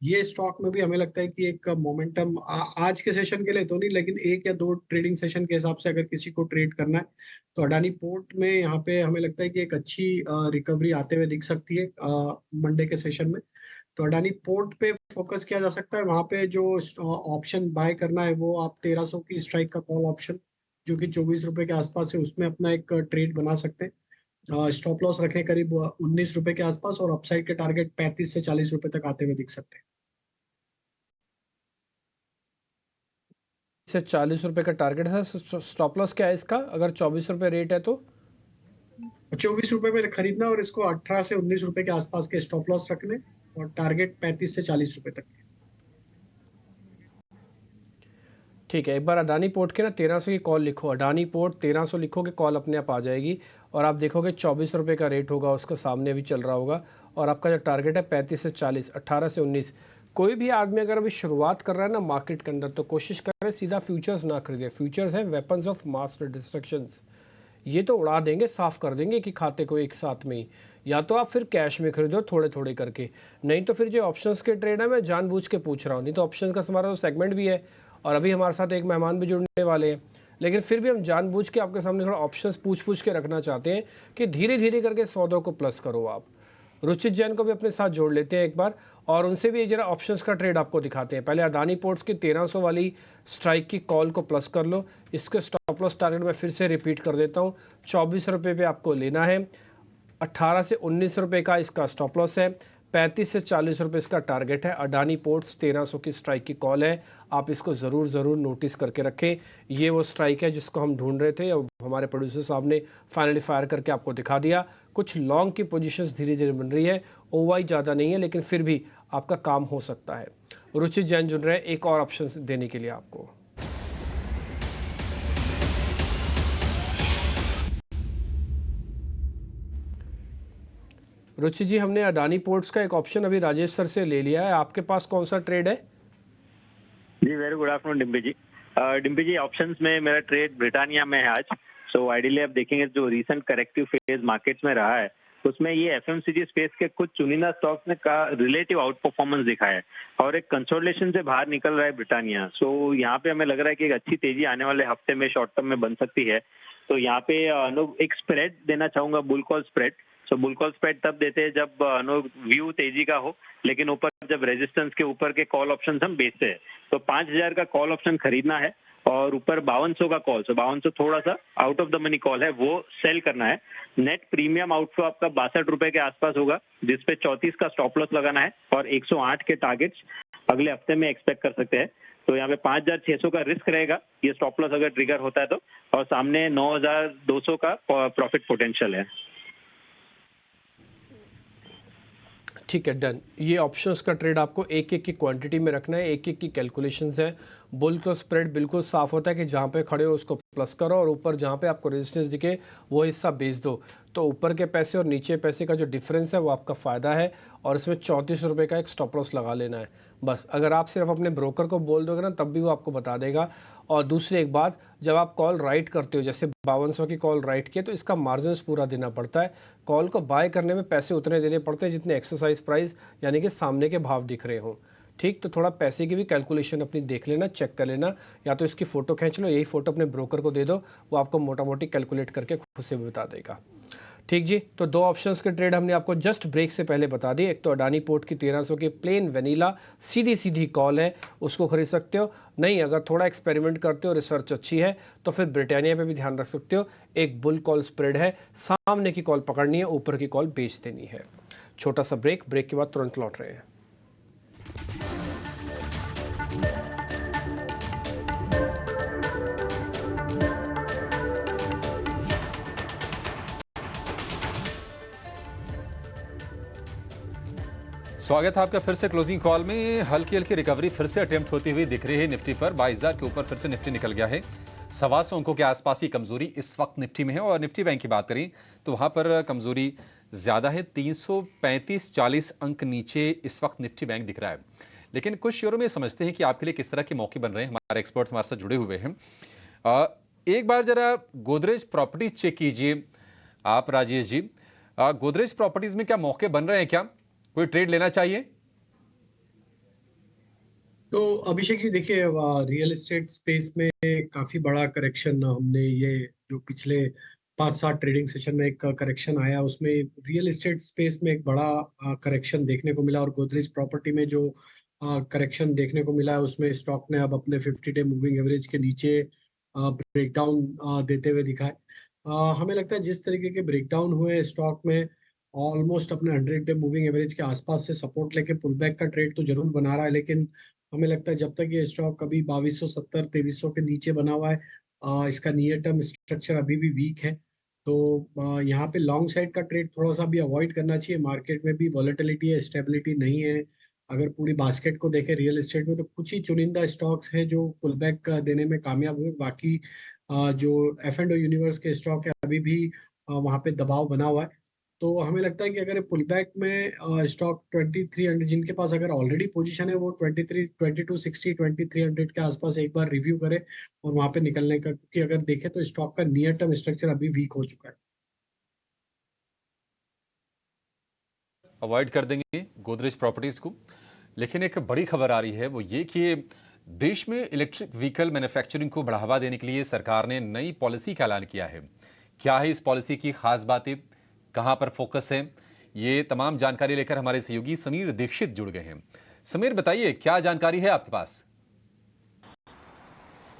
ये स्टॉक में भी हमें लगता है कि एक मोमेंटम आज के सेशन के लिए तो नहीं, लेकिन एक या दो ट्रेडिंग सेशन के हिसाब से अगर किसी को ट्रेड करना है तो अडानी पोर्ट में यहाँ पे हमें लगता है कि एक अच्छी रिकवरी आते हुए दिख सकती है मंडे के सेशन में। तो अडानी पोर्ट पे फोकस किया जा सकता है। वहां पे जो ऑप्शन बाय करना है वो आप 1300 की स्ट्राइक का कॉल ऑप्शन, जो कि 24 रुपए के आसपास है, उसमें अपना एक ट्रेड बना सकते हैं। स्टॉप लॉस रखें करीब 19 रुपए के आसपास, और अपसाइड के टारगेट 35 से 40 रुपए तक आते हुए दिख सकते हैं। से 40 रुपए का टारगेट है सर। स्टॉप लॉस क्या है इसका, अगर 24 रुपए रेट है तो? 24 रुपए में खरीदना और इसको 18 से 19 रुपए के आसपास के स्टॉप लॉस रखने, और टारगेट 35 से 40 रुपए तक। ठीक है, एक बार अडानी पोर्ट के ना 1300 की कॉल लिखो, अडानी पोर्ट 1300 लिखोगे कॉल अपने आप आ जाएगी, और आप देखोगे 24 रुपये का रेट होगा, उसका सामने भी चल रहा होगा, और आपका जो टारगेट है 35 से 40, 18 से 19। कोई भी आदमी अगर अभी शुरुआत कर रहा है ना मार्केट के अंदर, तो कोशिश करें सीधा फ्यूचर्स ना खरीदे। फ्यूचर्स हैं वेपन्स ऑफ मास डिस्ट्रक्शंस, ये तो उड़ा देंगे, साफ कर देंगे कि खाते को एक साथ में ही। या तो आप फिर कैश में खरीदो थोड़े थोड़े करके, नहीं तो फिर जो ऑप्शंस के ट्रेड है मैं जानबूझ के पूछ रहा हूँ, नहीं तो ऑप्शंस का हमारा तो सेगमेंट भी है, और अभी हमारे साथ एक मेहमान भी जुड़ने वाले हैं, लेकिन फिर भी हम जानबूझ के आपके सामने थोड़ा ऑप्शंस पूछ के रखना चाहते हैं कि धीरे धीरे करके सौदों को प्लस करो आप। रुचित जैन को भी अपने साथ जोड़ लेते हैं एक बार, और उनसे भी जरा ऑप्शंस का ट्रेड आपको दिखाते हैं। पहले अडानी पोर्ट्स की 1300 वाली स्ट्राइक की कॉल को प्लस कर लो। इसके स्टॉप लॉस टारगेट मैं फिर से रिपीट कर देता हूँ, 24 रुपये पे आपको लेना है, 18 से 19 रुपये का इसका स्टॉप लॉस है, 35 से 40 रुपये इसका टारगेट है। अडानी पोर्ट्स 1300 की स्ट्राइक की कॉल है, आप इसको ज़रूर नोटिस करके रखें। ये वो स्ट्राइक है जिसको हम ढूंढ रहे थे, हमारे प्रोड्यूसर साहब ने फाइनली फायर करके आपको दिखा दिया। कुछ लॉन्ग की पोजीशंस धीरे धीरे बन रही है, ओवाई ज़्यादा नहीं है, लेकिन फिर भी आपका काम हो सकता है। रुचित जैन जुड़ रहे हैं एक और ऑप्शन देने के लिए आपको। रुचि जी, हमने अडानी पोर्ट्स का एक ऑप्शन अभी राजेश सर से ले लिया है, आपके पास कौन सा ट्रेड है? जी वेरी गुड आफ्टरनून डिम्पी जी। डिम्पी जी ऑप्शंस में मेरा ट्रेड ब्रिटानिया में है आज। सो आइडियली आप देखेंगे जो रीसेंट करेक्टिव फेज मार्केट्स में रहा है उसमें ये एफएमसीजी स्पेस के कुछ चुनिंदा स्टॉक्स ने का रिलेटिव आउट परफॉर्मेंस दिखाया है और एक कंसोलिडेशन से बाहर निकल रहा है ब्रिटानिया। सो यहाँ पे हमें लग रहा है कि एक अच्छी तेजी आने वाले हफ्ते में शॉर्ट टर्म में बन सकती है। तो यहाँ पे एक स्प्रेड देना चाहूंगा, बुल कॉल स्प्रेड। सो बुल कॉल स्प्रेड तब देते हैं जब व्यू तेजी का हो, लेकिन ऊपर जब रेजिस्टेंस के ऊपर के कॉल ऑप्शन हम बेचते हैं। तो 5000 का कॉल ऑप्शन खरीदना है और ऊपर 5200 का कॉल, 5200 थोड़ा सा out of the money call है, वो सेल करना है। नेट प्रीमियम आउटफ्लो आपका 62 रुपए के आसपास होगा, जिसपे 34 का स्टॉप लॉस लगाना है और 108 के टारगेट्स अगले हफ्ते में एक्सपेक्ट कर सकते हैं। तो यहाँ पे 5600 का रिस्क रहेगा ये स्टॉप लॉस अगर ट्रिगर होता है तो, और सामने 9200 का प्रॉफिट पोटेंशियल है। ठीक है, डन। ये ऑप्शंस का ट्रेड आपको एक एक की क्वांटिटी में रखना है, एक एक की कैलकुलेशंस है। बुल का स्प्रेड बिल्कुल साफ होता है कि जहाँ पे खड़े हो उसको प्लस करो और ऊपर जहाँ पे आपको रेजिस्टेंस दिखे वो हिस्सा बेच दो। तो ऊपर के पैसे और नीचे पैसे का जो डिफरेंस है वो आपका फ़ायदा है, और इसमें 34 रुपये का एक स्टॉप लॉस लगा लेना है बस। अगर आप सिर्फ अपने ब्रोकर को बोल दोगे ना तब भी वो आपको बता देगा। और दूसरी एक बात, जब आप कॉल राइट करते हो, जैसे 5200 की कॉल राइट किए तो इसका मार्जिन पूरा देना पड़ता है। कॉल को बाय करने में पैसे उतने देने पड़ते हैं जितने एक्सरसाइज प्राइस यानी कि सामने के भाव दिख रहे हों। ठीक, तो थोड़ा पैसे की भी कैलकुलेशन अपनी देख लेना, चेक कर लेना, या तो इसकी फ़ोटो खींच लो, यही फ़ोटो अपने ब्रोकर को दे दो, वो आपको मोटा मोटी कैलकुलेट करके खुद से भी बता देगा। ठीक जी, तो दो ऑप्शंस के ट्रेड हमने आपको जस्ट ब्रेक से पहले बता दिए। एक तो अडानी पोर्ट की 1300 की प्लेन वेनीला सीधी सीधी कॉल है, उसको खरीद सकते हो। नहीं, अगर थोड़ा एक्सपेरिमेंट करते हो, रिसर्च अच्छी है, तो फिर ब्रिटानिया पे भी ध्यान रख सकते हो। एक बुल कॉल स्प्रेड है, सामने की कॉल पकड़नी है, ऊपर की कॉल बेच देनी है। छोटा सा ब्रेक के बाद तुरंत लौट रहे हैं। स्वागत है आपका फिर से क्लोजिंग कॉल में। हल्की हल्की रिकवरी फिर से अटेम्प्ट होती हुई दिख रही है निफ्टी पर। 22,000 के ऊपर फिर से निफ्टी निकल गया है। 125 अंकों के आसपास की कमजोरी इस वक्त निफ्टी में है। और निफ्टी बैंक की बात करें तो वहां पर कमजोरी ज्यादा है। 335-40 अंक नीचे इस वक्त निफ्टी बैंक दिख रहा है। लेकिन कुछ शेयरों में समझते हैं कि आपके लिए किस तरह के मौके बन रहे हैं। हमारे एक्सपर्ट्स हमारे साथ जुड़े हुए हैं। एक बार जरा गोदरेज प्रॉपर्टीज चेक कीजिए आप राजेश जी। गोदरेज प्रॉपर्टीज में क्या मौके बन रहे हैं, क्या कोई ट्रेड लेना चाहिए? तो अभिषेक जी देखिए, रियल एस्टेट स्पेस में काफी बड़ा करेक्शन हमने ये जो पिछले 5-7 ट्रेडिंग सेशन में एक करेक्शन आया, उसमें रियल एस्टेट स्पेस में एक बड़ा करेक्शन देखने को मिला। और गोदरेज प्रॉपर्टी में जो करेक्शन देखने को मिला है, उसमें स्टॉक ने अब अपने 50 डे मूविंग एवरेज के नीचे ब्रेकडाउन देते हुए दिखा है। हमें लगता है जिस तरीके के ब्रेकडाउन हुए स्टॉक में, ऑलमोस्ट अपने 100 डे मूविंग एवरेज के आसपास से सपोर्ट लेके पुल बैक का ट्रेड तो जरूर बना रहा है। लेकिन हमें लगता है जब तक ये स्टॉक अभी 2270 2300 के नीचे बना हुआ है, इसका नियर टर्म स्ट्रक्चर अभी भी वीक है। तो यहाँ पे लॉन्ग साइड का ट्रेड थोड़ा सा भी अवॉइड करना चाहिए। मार्केट में भी वॉलेटिलिटी है, स्टेबिलिटी नहीं है। अगर पूरी बास्केट को देखें रियल एस्टेट में, तो कुछ ही चुनिंदा स्टॉक्स हैं जो पुल बैक देने में कामयाब हुए। बाकी जो एफ एंड ओ यूनिवर्स के स्टॉक है, अभी भी वहाँ पे दबाव बना हुआ है। तो हमें लगता है कि अगर पुल बैक में स्टॉक 2300, जिनके पास अगर ऑलरेडी पोजीशन है, वो 2260 2300 के आसपास एक बार रिव्यू करें और वहां पे निकलने का, क्योंकि अगर देखें तो स्टॉक का नियर टर्म स्ट्रक्चर अभी वीक हो चुका है। अवॉइड कर देंगे गोदरेज प्रॉपर्टीज को। लेकिन एक बड़ी खबर आ रही है, वो ये कि देश में इलेक्ट्रिक व्हीकल मैन्युफैक्चरिंग को बढ़ावा देने के लिए सरकार ने नई पॉलिसी का ऐलान किया है। क्या है इस पॉलिसी की खास बातें, कहां पर फोकस है, ये तमाम जानकारी लेकर हमारे सहयोगी समीर दीक्षित जुड़ गए हैं। समीर बताइए, क्या जानकारी है आपके पास?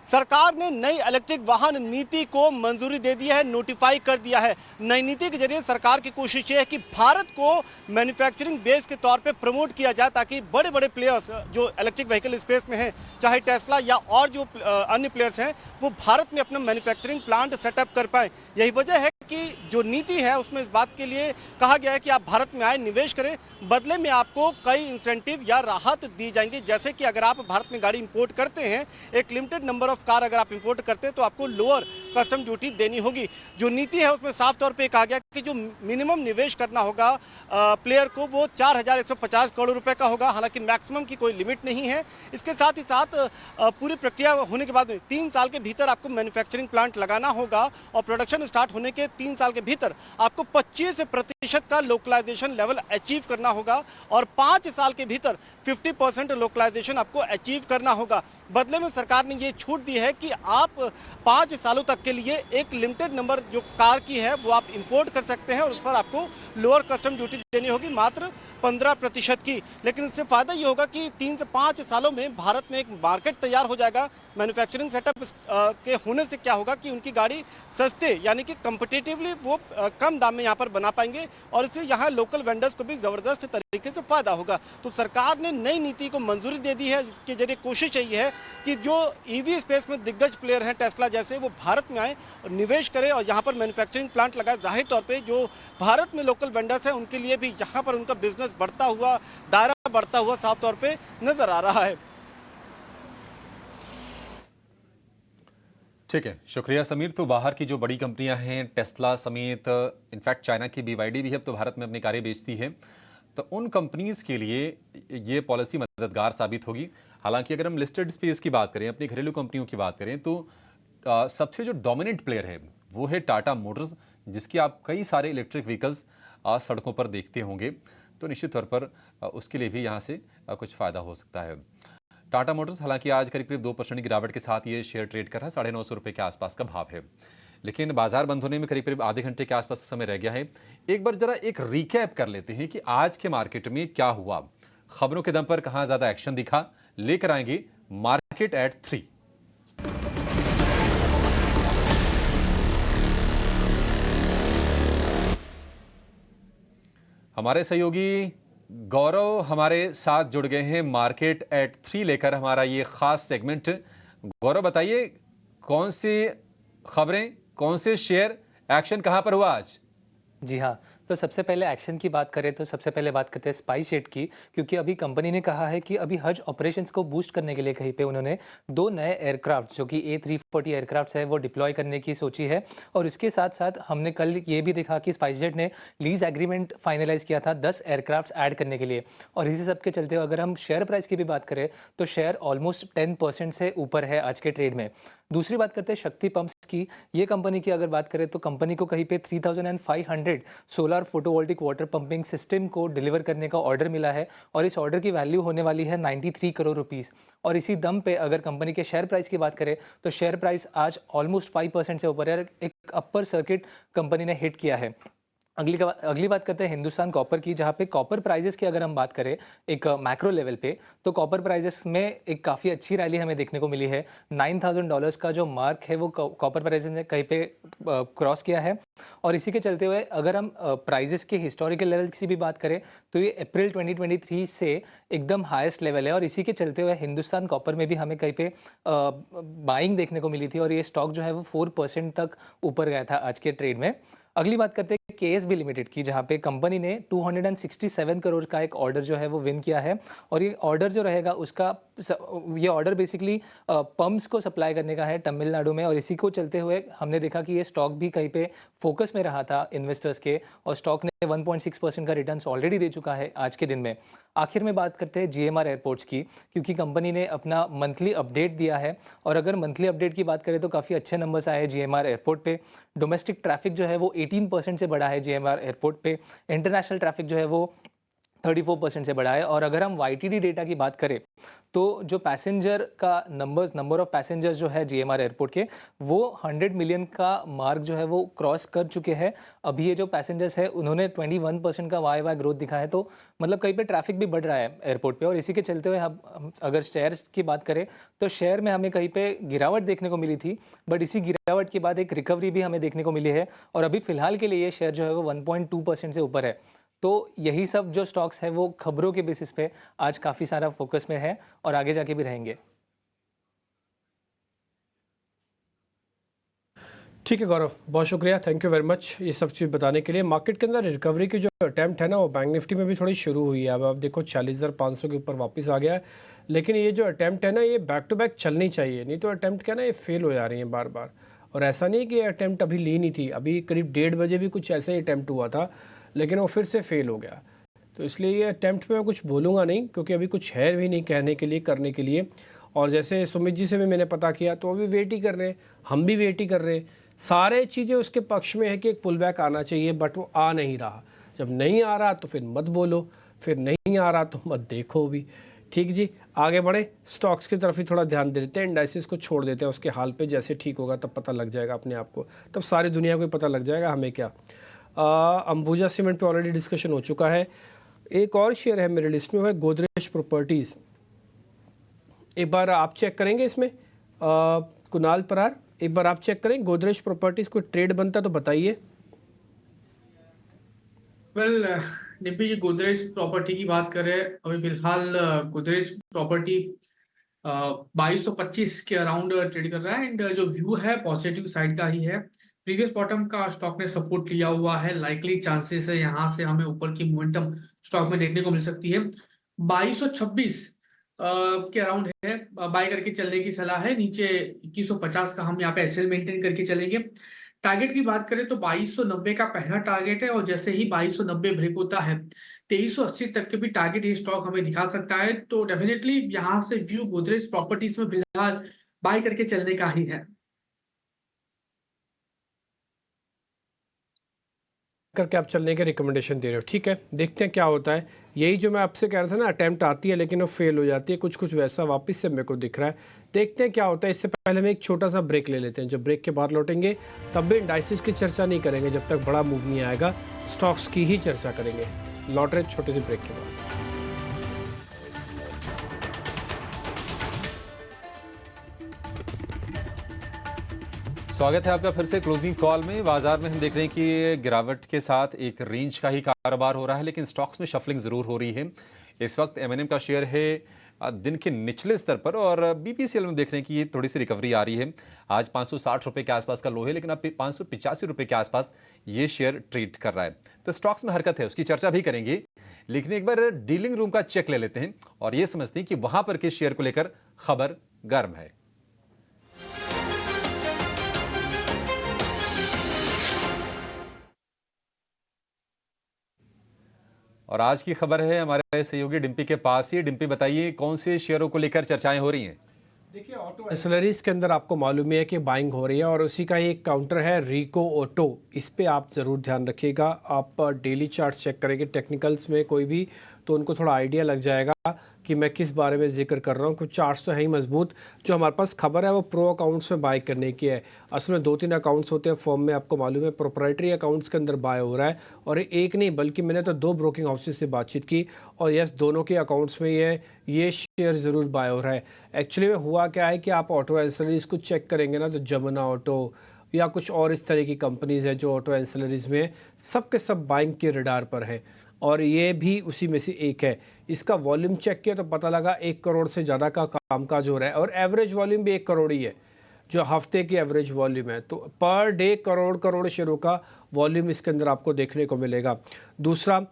सरकार ने नई इलेक्ट्रिक वाहन नीति को मंजूरी दे दी है, नोटिफाई कर दिया है। नई नीति के जरिए सरकार की कोशिश ये है कि भारत को मैन्युफैक्चरिंग बेस के तौर पे प्रमोट किया जाए, ताकि बड़े बड़े प्लेयर्स जो इलेक्ट्रिक व्हीकल स्पेस में हैं, चाहे टेस्ला या और जो अन्य प्लेयर्स हैं, वो भारत में अपना मैन्युफैक्चरिंग प्लांट सेटअप कर पाए। यही वजह है कि जो नीति है उसमें इस बात के लिए कहा गया है कि आप भारत में आए, निवेश करें, बदले में आपको कई इंसेंटिव या राहत दी जाएंगी। जैसे कि अगर आप भारत में गाड़ी इंपोर्ट करते हैं, एक लिमिटेड नंबर ऑफ कार अगर आप इंपोर्ट करते हैं, तो आपको लोअर कस्टम ड्यूटी देनी होगी। जो नीति है उसमें साफ तौर पे कहा गया कि जो मिनिमम निवेश करना होगा प्लेयर को, वो 4150 करोड़ रुपए का होगा। हालांकि मैक्सिमम की कोई लिमिट नहीं है। इसके साथ ही साथ पूरी प्रक्रिया होने के बाद 3 साल के भीतर आपको मैन्युफैक्चरिंग प्लांट लगाना होगा और प्रोडक्शन स्टार्ट होने के 3 साल के भीतर आपको 25% का लोकलाइजेशन लेवल अचीव करना होगा और 5 साल के भीतर 50% लोकलाइजेशन आपको अचीव करना होगा। बदले में सरकार ने ये छूट दी है कि आप 5 सालों तक के लिए एक लिमिटेड नंबर जो कार की है वो आप इंपोर्ट कर सकते हैं और उस पर आपको लोअर कस्टम ड्यूटी देनी होगी, मात्र 15% की। लेकिन इससे फायदा ये होगा कि 3 से 5 सालों में भारत में एक मार्केट तैयार हो जाएगा। मैन्युफैक्चरिंग सेटअप के होने से क्या होगा कि उनकी गाड़ी सस्ते यानी कि कंपिटिटिवली वो कम दाम में यहाँ पर बना पाएंगे और इससे यहाँ लोकल वेंडर्स को भी जबरदस्त तरीके से फायदा होगा। तो सरकार ने नई नीति को मंजूरी दे दी है, जिसके जरिए कोशिश यही है कि जो ईवी स्पेस में दिग्गज प्लेयर हैं टेस्ला जैसे, वो भारत में आए और निवेश करें और यहाँ पर मैन्युफैक्चरिंग प्लांट लगाए। जाहिर तौर पे जो भारत में लोकल वेंडर्स हैं उनके लिए भी यहाँ पर उनका बिजनेस बढ़ता हुआ, दायरा बढ़ता हुआ साफ तौर पे नजर आ रहा है। ठीक है, शुक्रिया समीर। तो बाहर की जो बड़ी कंपनियां हैं, टेस्ला समेत, इनफैक्ट चाइना की BYD भी अब तो भारत में अपनी कारें बेचती है, तो उन कंपनीज के लिए ये पॉलिसी मददगार साबित होगी। हालांकि अगर हम लिस्टेड स्पेस की बात करें, अपनी घरेलू कंपनियों की बात करें, तो सबसे जो डोमिनेंट प्लेयर है वो है टाटा मोटर्स, जिसकी आप कई सारे इलेक्ट्रिक व्हीकल्स सड़कों पर देखते होंगे। तो निश्चित तौर पर उसके लिए भी यहाँ से कुछ फ़ायदा हो सकता है। टाटा मोटर्स हालांकि आज करीब 2% गिरावट के साथ ये शेयर ट्रेड कर रहा है, 950 रुपये के आसपास का भाव है। लेकिन बाजार बंद होने में करीब करीब आधे घंटे के आसपास समय रह गया है। एक बार जरा एक रिकैप कर लेते हैं कि आज के मार्केट में क्या हुआ, खबरों के दम पर कहां ज्यादा एक्शन दिखा, लेकर आएंगे मार्केट एट 3। हमारे सहयोगी गौरव हमारे साथ जुड़ गए हैं मार्केट एट 3 लेकर हमारा ये खास सेगमेंट। गौरव बताइए, कौन सी खबरें, कौन से शेयर, एक्शन कहां पर हुआ आज? जी हाँ, तो सबसे पहले एक्शन की बात करें तो सबसे पहले बात करते हैं स्पाइसजेट की, क्योंकि अभी कंपनी ने कहा है कि अभी हज ऑपरेशंस को बूस्ट करने के लिए कहीं पे उन्होंने 2 नए एयरक्राफ्ट जो कि A340 एयरक्राफ्ट है वो डिप्लॉय करने की सोची है। और इसके साथ साथ हमने कल ये भी देखा कि स्पाइसजेट ने लीज एग्रीमेंट फाइनलाइज किया था 10 एयरक्राफ्ट ऐड करने के लिए। और इसी सब के चलते हुए अगर हम शेयर प्राइस की भी बात करें तो शेयर ऑलमोस्ट 10% से ऊपर है आज के ट्रेड में। दूसरी बात करते हैं शक्ति पंप्स की। ये कंपनी की अगर बात करें तो कंपनी को कहीं पे 3500 solar photovoltaic water pumping system को डिलीवर करने का ऑर्डर मिला है और इस ऑर्डर की वैल्यू होने वाली है 93 करोड़ रुपीस। और इसी दम पे अगर कंपनी के शेयर प्राइस की बात करें तो शेयर प्राइस आज ऑलमोस्ट 5% से ऊपर है। एक अपर सर्किट कंपनी ने हिट किया है। अगली बात करते हैं हिंदुस्तान कॉपर की, जहाँ पे कॉपर प्राइजेस की अगर हम बात करें एक मैक्रो लेवल पे तो कॉपर प्राइजेस में एक काफ़ी अच्छी रैली हमें देखने को मिली है। $9,000 का जो मार्क है वो कॉपर प्राइजेस ने कहीं पे क्रॉस किया है। और इसी के चलते हुए अगर हम प्राइजेस के हिस्टोरिकल लेवल की भी बात करें तो ये अप्रैल 2023 से एकदम हाईएस्ट लेवल है। और इसी के चलते हुए हिंदुस्तान कॉपर में भी हमें कहीं पे बाइंग देखने को मिली थी और ये स्टॉक जो है वो 4% तक ऊपर गया था आज के ट्रेड में। अगली बात करते हैं KSB लिमिटेड की, जहां पे कंपनी ने 267 करोड़ का एक ऑर्डर जो है वो विन किया है। और ये ऑर्डर जो रहेगा उसका ये ऑर्डर बेसिकली पंप्स को सप्लाई करने का है तमिलनाडु में। और इसी को चलते हुए हमने देखा कि ये स्टॉक भी कहीं पे फोकस में रहा था इन्वेस्टर्स के और स्टॉक ने 1.6% का रिटर्न्स ऑलरेडी दे चुका है आज के दिन में। आखिर में बात करते हैं GMR एयरपोर्ट्स की, क्योंकि कंपनी ने अपना मंथली अपडेट दिया है और अगर मंथली अपडेट की बात करें तो काफ़ी अच्छे नंबर्स आए हैं GMR एयरपोर्ट पे। डोमेस्टिक ट्रैफिक जो है वो 18% से बढ़ा है GMR एयरपोर्ट पे। इंटरनेशनल ट्रैफिक जो है वो 34% से बढ़ा है। और अगर हम YTD डेटा की बात करें तो जो पैसेंजर का नंबर ऑफ पैसेंजर्स जो है GMR एयरपोर्ट के वो 100 मिलियन का मार्क जो है वो क्रॉस कर चुके हैं। अभी ये जो पैसेंजर्स है उन्होंने 21% का YY ग्रोथ दिखा है। तो मतलब कहीं पे ट्रैफिक भी बढ़ रहा है एयरपोर्ट पे। और इसी के चलते हुए हम अगर शेयर्स की बात करें तो शेयर में हमें कहीं पे गिरावट देखने को मिली थी, बट इसी गिरावट के बाद एक रिकवरी भी हमें देखने को मिली है और अभी फिलहाल के लिए ये शेयर जो है वो 1.2% से ऊपर है। तो यही सब जो स्टॉक्स है वो खबरों के बेसिस पे आज काफ़ी सारा फोकस में है और आगे जाके भी रहेंगे। ठीक है गौरव, बहुत शुक्रिया, थैंक यू वेरी मच ये सब चीज़ बताने के लिए। मार्केट के अंदर रिकवरी की जो अटैम्प्ट है ना वो बैंक निफ्टी में भी थोड़ी शुरू हुई है। अब आप देखो 46,500 के ऊपर वापस आ गया है, लेकिन ये जो अटैम्प्ट है ना ये बैक टू बैक चलनी चाहिए, नहीं तो अटैम्प्ट क्या ना ये फेल हो जा रही है बार बार। और ऐसा नहीं कि अटैम्प्ट अभी ली नहीं थी, अभी करीब 1:30 बजे भी कुछ ऐसा ही अटैम्प्ट हुआ था लेकिन वो फिर से फेल हो गया। तो इसलिए ये अटैम्प्ट पे मैं कुछ बोलूँगा नहीं, क्योंकि अभी कुछ है भी नहीं कहने के लिए, करने के लिए। और जैसे सुमित जी से भी मैंने पता किया तो अभी वेट ही कर रहे हैं, हम भी वेट ही कर रहे हैं। सारे चीज़ें उसके पक्ष में है कि एक पुल बैक आना चाहिए, बट वो आ नहीं रहा। जब नहीं आ रहा तो फिर मत बोलो, फिर नहीं आ रहा तो मत देखो भी। ठीक जी, आगे बढ़े, स्टॉक्स की तरफ ही थोड़ा ध्यान दे देते हैं, इंडाइसिस को छोड़ देते हैं उसके हाल पे। जैसे ठीक होगा तब पता लग जाएगा अपने आप को, तब सारी दुनिया को पता लग जाएगा, हमें क्या। अंबुजा सीमेंट पे ऑलरेडी डिस्कशन हो चुका है। एक और शेयर है मेरे लिस्ट में, वो है गोदरेज प्रॉपर्टीज़। एक बार आप चेक करेंगे इसमें, कुणाल परार एक बार आप चेक करें गोदरेज प्रॉपर्टीज़ को ट्रेड बनता तो बताइए। वेल डिम्पी जी, गोदरेज प्रॉपर्टी की बात करें, अभी फिलहाल गोदरेज प्रॉपर्टी 2225 के अराउंड ट्रेड कर रहा है एंड जो व्यू है पॉजिटिव साइड का ही है। प्रीवियस बॉटम का स्टॉक ने सपोर्ट लिया हुआ है, लाइकली चांसेस है यहाँ से हमें ऊपर की मोमेंटम स्टॉक में देखने को मिल सकती है। 2226 के अराउंड है, बाय करके चलने की सलाह है। नीचे 2150 का हम यहाँ पे एसएल मेंटेन करके चलेंगे। टारगेट की बात करें तो 2290 का पहला टारगेट है और जैसे ही 2290 ब्रेक होता है 2380 तक के भी टारगेट ये स्टॉक हमें दिखा सकता है। तो डेफिनेटली यहाँ से व्यू गोदरेज प्रॉपर्टीज में फिलहाल बाय करके चलने का ही है। करके आप चलने के रिकमेंडेशन दे रहे हो, ठीक है, देखते हैं क्या होता है। यही जो मैं आपसे कह रहा था ना, अटैम्प्ट आती है लेकिन वो फेल हो जाती है, कुछ कुछ वैसा वापस से मेरे को दिख रहा है। देखते हैं क्या होता है। इससे पहले हम एक छोटा सा ब्रेक ले लेते हैं। जब ब्रेक के बाद लौटेंगे तब भी इंडाइसिस की चर्चा नहीं करेंगे जब तक बड़ा मूव नहीं आएगा, स्टॉक्स की ही चर्चा करेंगे। लौट रहे छोटे से ब्रेक के बाद। स्वागत है आपका फिर से क्लोजिंग कॉल में। बाजार में हम देख रहे हैं कि गिरावट के साथ एक रेंज का ही कारोबार हो रहा है, लेकिन स्टॉक्स में शफलिंग जरूर हो रही है। इस वक्त एमएनएम का शेयर है दिन के निचले स्तर पर और बीपीसीएल में देख रहे हैं कि ये थोड़ी सी रिकवरी आ रही है। आज 560 रुपए के आसपास का लो है, लेकिन अब 585 रुपए के आसपास ये शेयर ट्रेड कर रहा है। तो स्टॉक्स में हरकत है, उसकी चर्चा भी करेंगे, लेकिन एक बार डीलिंग रूम का चेक ले लेते हैं और ये समझते हैं कि वहां पर किस शेयर को लेकर खबर गर्म है। और आज की खबर है हमारे सहयोगी डिम्पी के पास ही। डिम्पी, बताइए कौन से शेयरों को लेकर चर्चाएं हो रही हैं? देखिए, ऑटो एंसिलरीज के अंदर आपको मालूम है कि बाइंग हो रही है और उसी का ही एक काउंटर है रिको ऑटो। इस पे आप ज़रूर ध्यान रखिएगा। आप डेली चार्ट चेक करेंगे टेक्निकल्स में कोई भी, तो उनको थोड़ा आइडिया लग जाएगा कि मैं किस बारे में जिक्र कर रहा हूँ। कुछ चार्ट्स तो है ही मजबूत। जो हमारे पास खबर है वो प्रो अकाउंट्स में बाय करने की है। असल में 2-3 अकाउंट्स होते हैं फॉर्म में, आपको मालूम है। प्रोप्राइटरी अकाउंट्स के अंदर बाय हो रहा है और एक नहीं बल्कि मैंने तो 2 ब्रोकिंग हाउसेज से बातचीत की और यस, दोनों के अकाउंट्स में ये शेयर ज़रूर बाय हो रहा है। एक्चुअली में हुआ क्या है कि आप ऑटो एंसिलरीज को चेक करेंगे ना, तो जमुना ऑटो या कुछ और इस तरह की कंपनीज़ है जो ऑटो एंसिलरीज में सब के सब बाइंग के रडार पर है और ये भी उसी में से एक है। इसका वॉल्यूम चेक किया तो पता लगा 1 करोड़ से ज़्यादा का कामकाज हो रहा है और एवरेज वॉल्यूम भी 1 करोड़ ही है, जो हफ्ते की एवरेज वॉल्यूम है। तो पर डे करोड़ शेयरों का वॉल्यूम इसके अंदर आपको देखने को मिलेगा। दूसरा,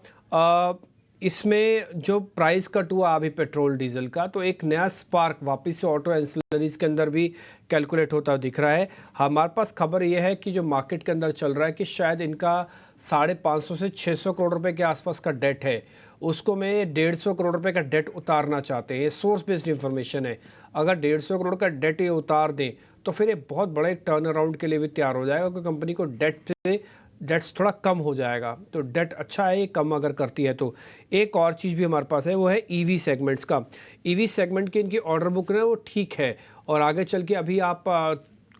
इसमें जो प्राइस कट हुआ अभी पेट्रोल डीजल का, तो एक नया स्पार्क वापस से ऑटो एंसिलरीज के अंदर भी कैलकुलेट होता दिख रहा है। हमारे पास खबर यह है कि जो मार्केट के अंदर चल रहा है कि शायद इनका 550 से 600 करोड़ रुपए के आसपास का डेट है, उसको में 150 करोड़ रुपए का डेट उतारना चाहते हैं। ये सोर्स बेस्ड इंफॉर्मेशन है। अगर 150 करोड़ का डेट ये उतार दें तो फिर ये बहुत बड़े टर्न अराउंड के लिए भी तैयार हो जाएगा, क्योंकि कंपनी को डेट्स थोड़ा कम हो जाएगा। तो डेट अच्छा है, ये कम अगर करती है तो। एक और चीज़ भी हमारे पास है, वो है ईवी सेगमेंट्स का। ईवी सेगमेंट की इनकी ऑर्डर बुक है वो ठीक है और आगे चल के अभी आप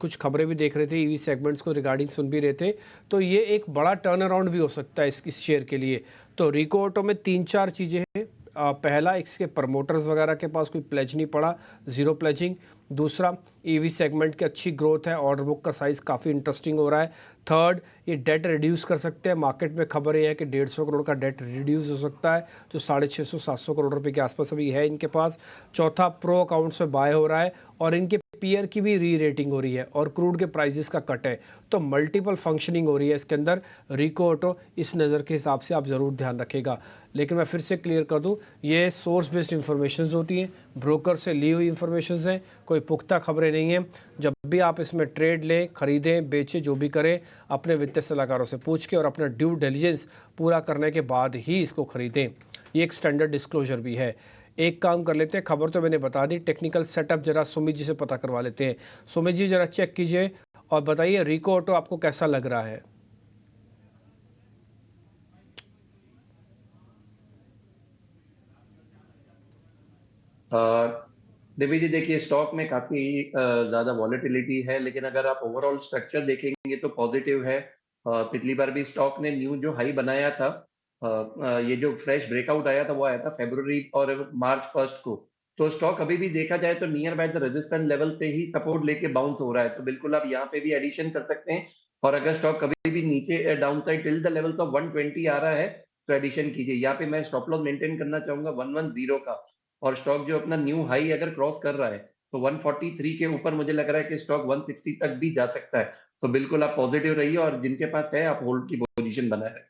कुछ खबरें भी देख रहे थे ईवी सेगमेंट्स को रिगार्डिंग, सुन भी रहे थे, तो ये एक बड़ा टर्न अराउंड भी हो सकता है इस शेयर के लिए। तो रिको ऑटो में 3-4 चीज़ें हैं। पहला, इसके प्रमोटर्स वगैरह के पास कोई प्लेज नहीं पड़ा, ज़ीरो प्लेजिंग। दूसरा, ईवी सेगमेंट की अच्छी ग्रोथ है, ऑर्डर बुक का साइज़ काफ़ी इंटरेस्टिंग हो रहा है। थर्ड, ये डेट रिड्यूस कर सकते हैं। मार्केट में खबर ये है कि 150 करोड़ का डेट रिड्यूस हो सकता है, जो 650-700 करोड़ रुपए के आसपास अभी है इनके पास। चौथा, प्रो अकाउंट्स में बाय हो रहा है और इनके पीयर की भी री रेटिंग हो रही है और क्रूड के प्राइसेस का कट है, तो मल्टीपल फंक्शनिंग हो रही है इसके अंदर। रिको ऑटो इस नज़र के हिसाब से आप ज़रूर ध्यान रखेगा। लेकिन मैं फिर से क्लियर कर दूं, ये सोर्स बेस्ड इंफॉर्मेशंस होती हैं, ब्रोकर से ली हुई इंफॉर्मेशंस हैं, कोई पुख्ता खबरें नहीं हैं। जब भी आप इसमें ट्रेड लें, खरीदें, बेचें, जो भी करें, अपने वित्तीय सलाहकारों से पूछ के और अपना ड्यू डिलिजेंस पूरा करने के बाद ही इसको खरीदें। ये एक स्टैंडर्ड डिस्क्लोजर भी है। एक काम कर लेते हैं, खबर तो मैंने बता दी, टेक्निकल सेटअप जरा सुमित जी से पता करवा लेते हैं। सुमित जी जरा चेक कीजिए और बताइए रिको ऑटो आपको कैसा लग रहा है। देवी जी, देखिए स्टॉक में काफी ज्यादा वॉलेटिलिटी है, लेकिन अगर आप ओवरऑल स्ट्रक्चर देखेंगे तो पॉजिटिव है। पिछली बार भी स्टॉक ने न्यू जो हाई बनाया था, ये जो फ्रेश ब्रेकआउट आया था वो आया था फरवरी और मार्च 1 को। तो स्टॉक अभी भी देखा जाए तो near by the resistance level पे ही सपोर्ट लेके बाउंस हो रहा है, तो बिल्कुल आप यहाँ पे भी एडिशन कर सकते हैं। और अगर स्टॉक कभी भी नीचे down side till the level तो 120 आ रहा है तो एडिशन कीजिए। यहाँ पे मैं स्टॉप लॉस मेंटेन करना चाहूंगा 110 का, और स्टॉक जो अपना न्यू हाई अगर क्रॉस कर रहा है तो 143 के ऊपर मुझे लग रहा है कि स्टॉक 160 तक भी जा सकता है। तो बिल्कुल आप पॉजिटिव रहिए और जिनके पास है आप होल्ड की पोजीशन बनाए रखें।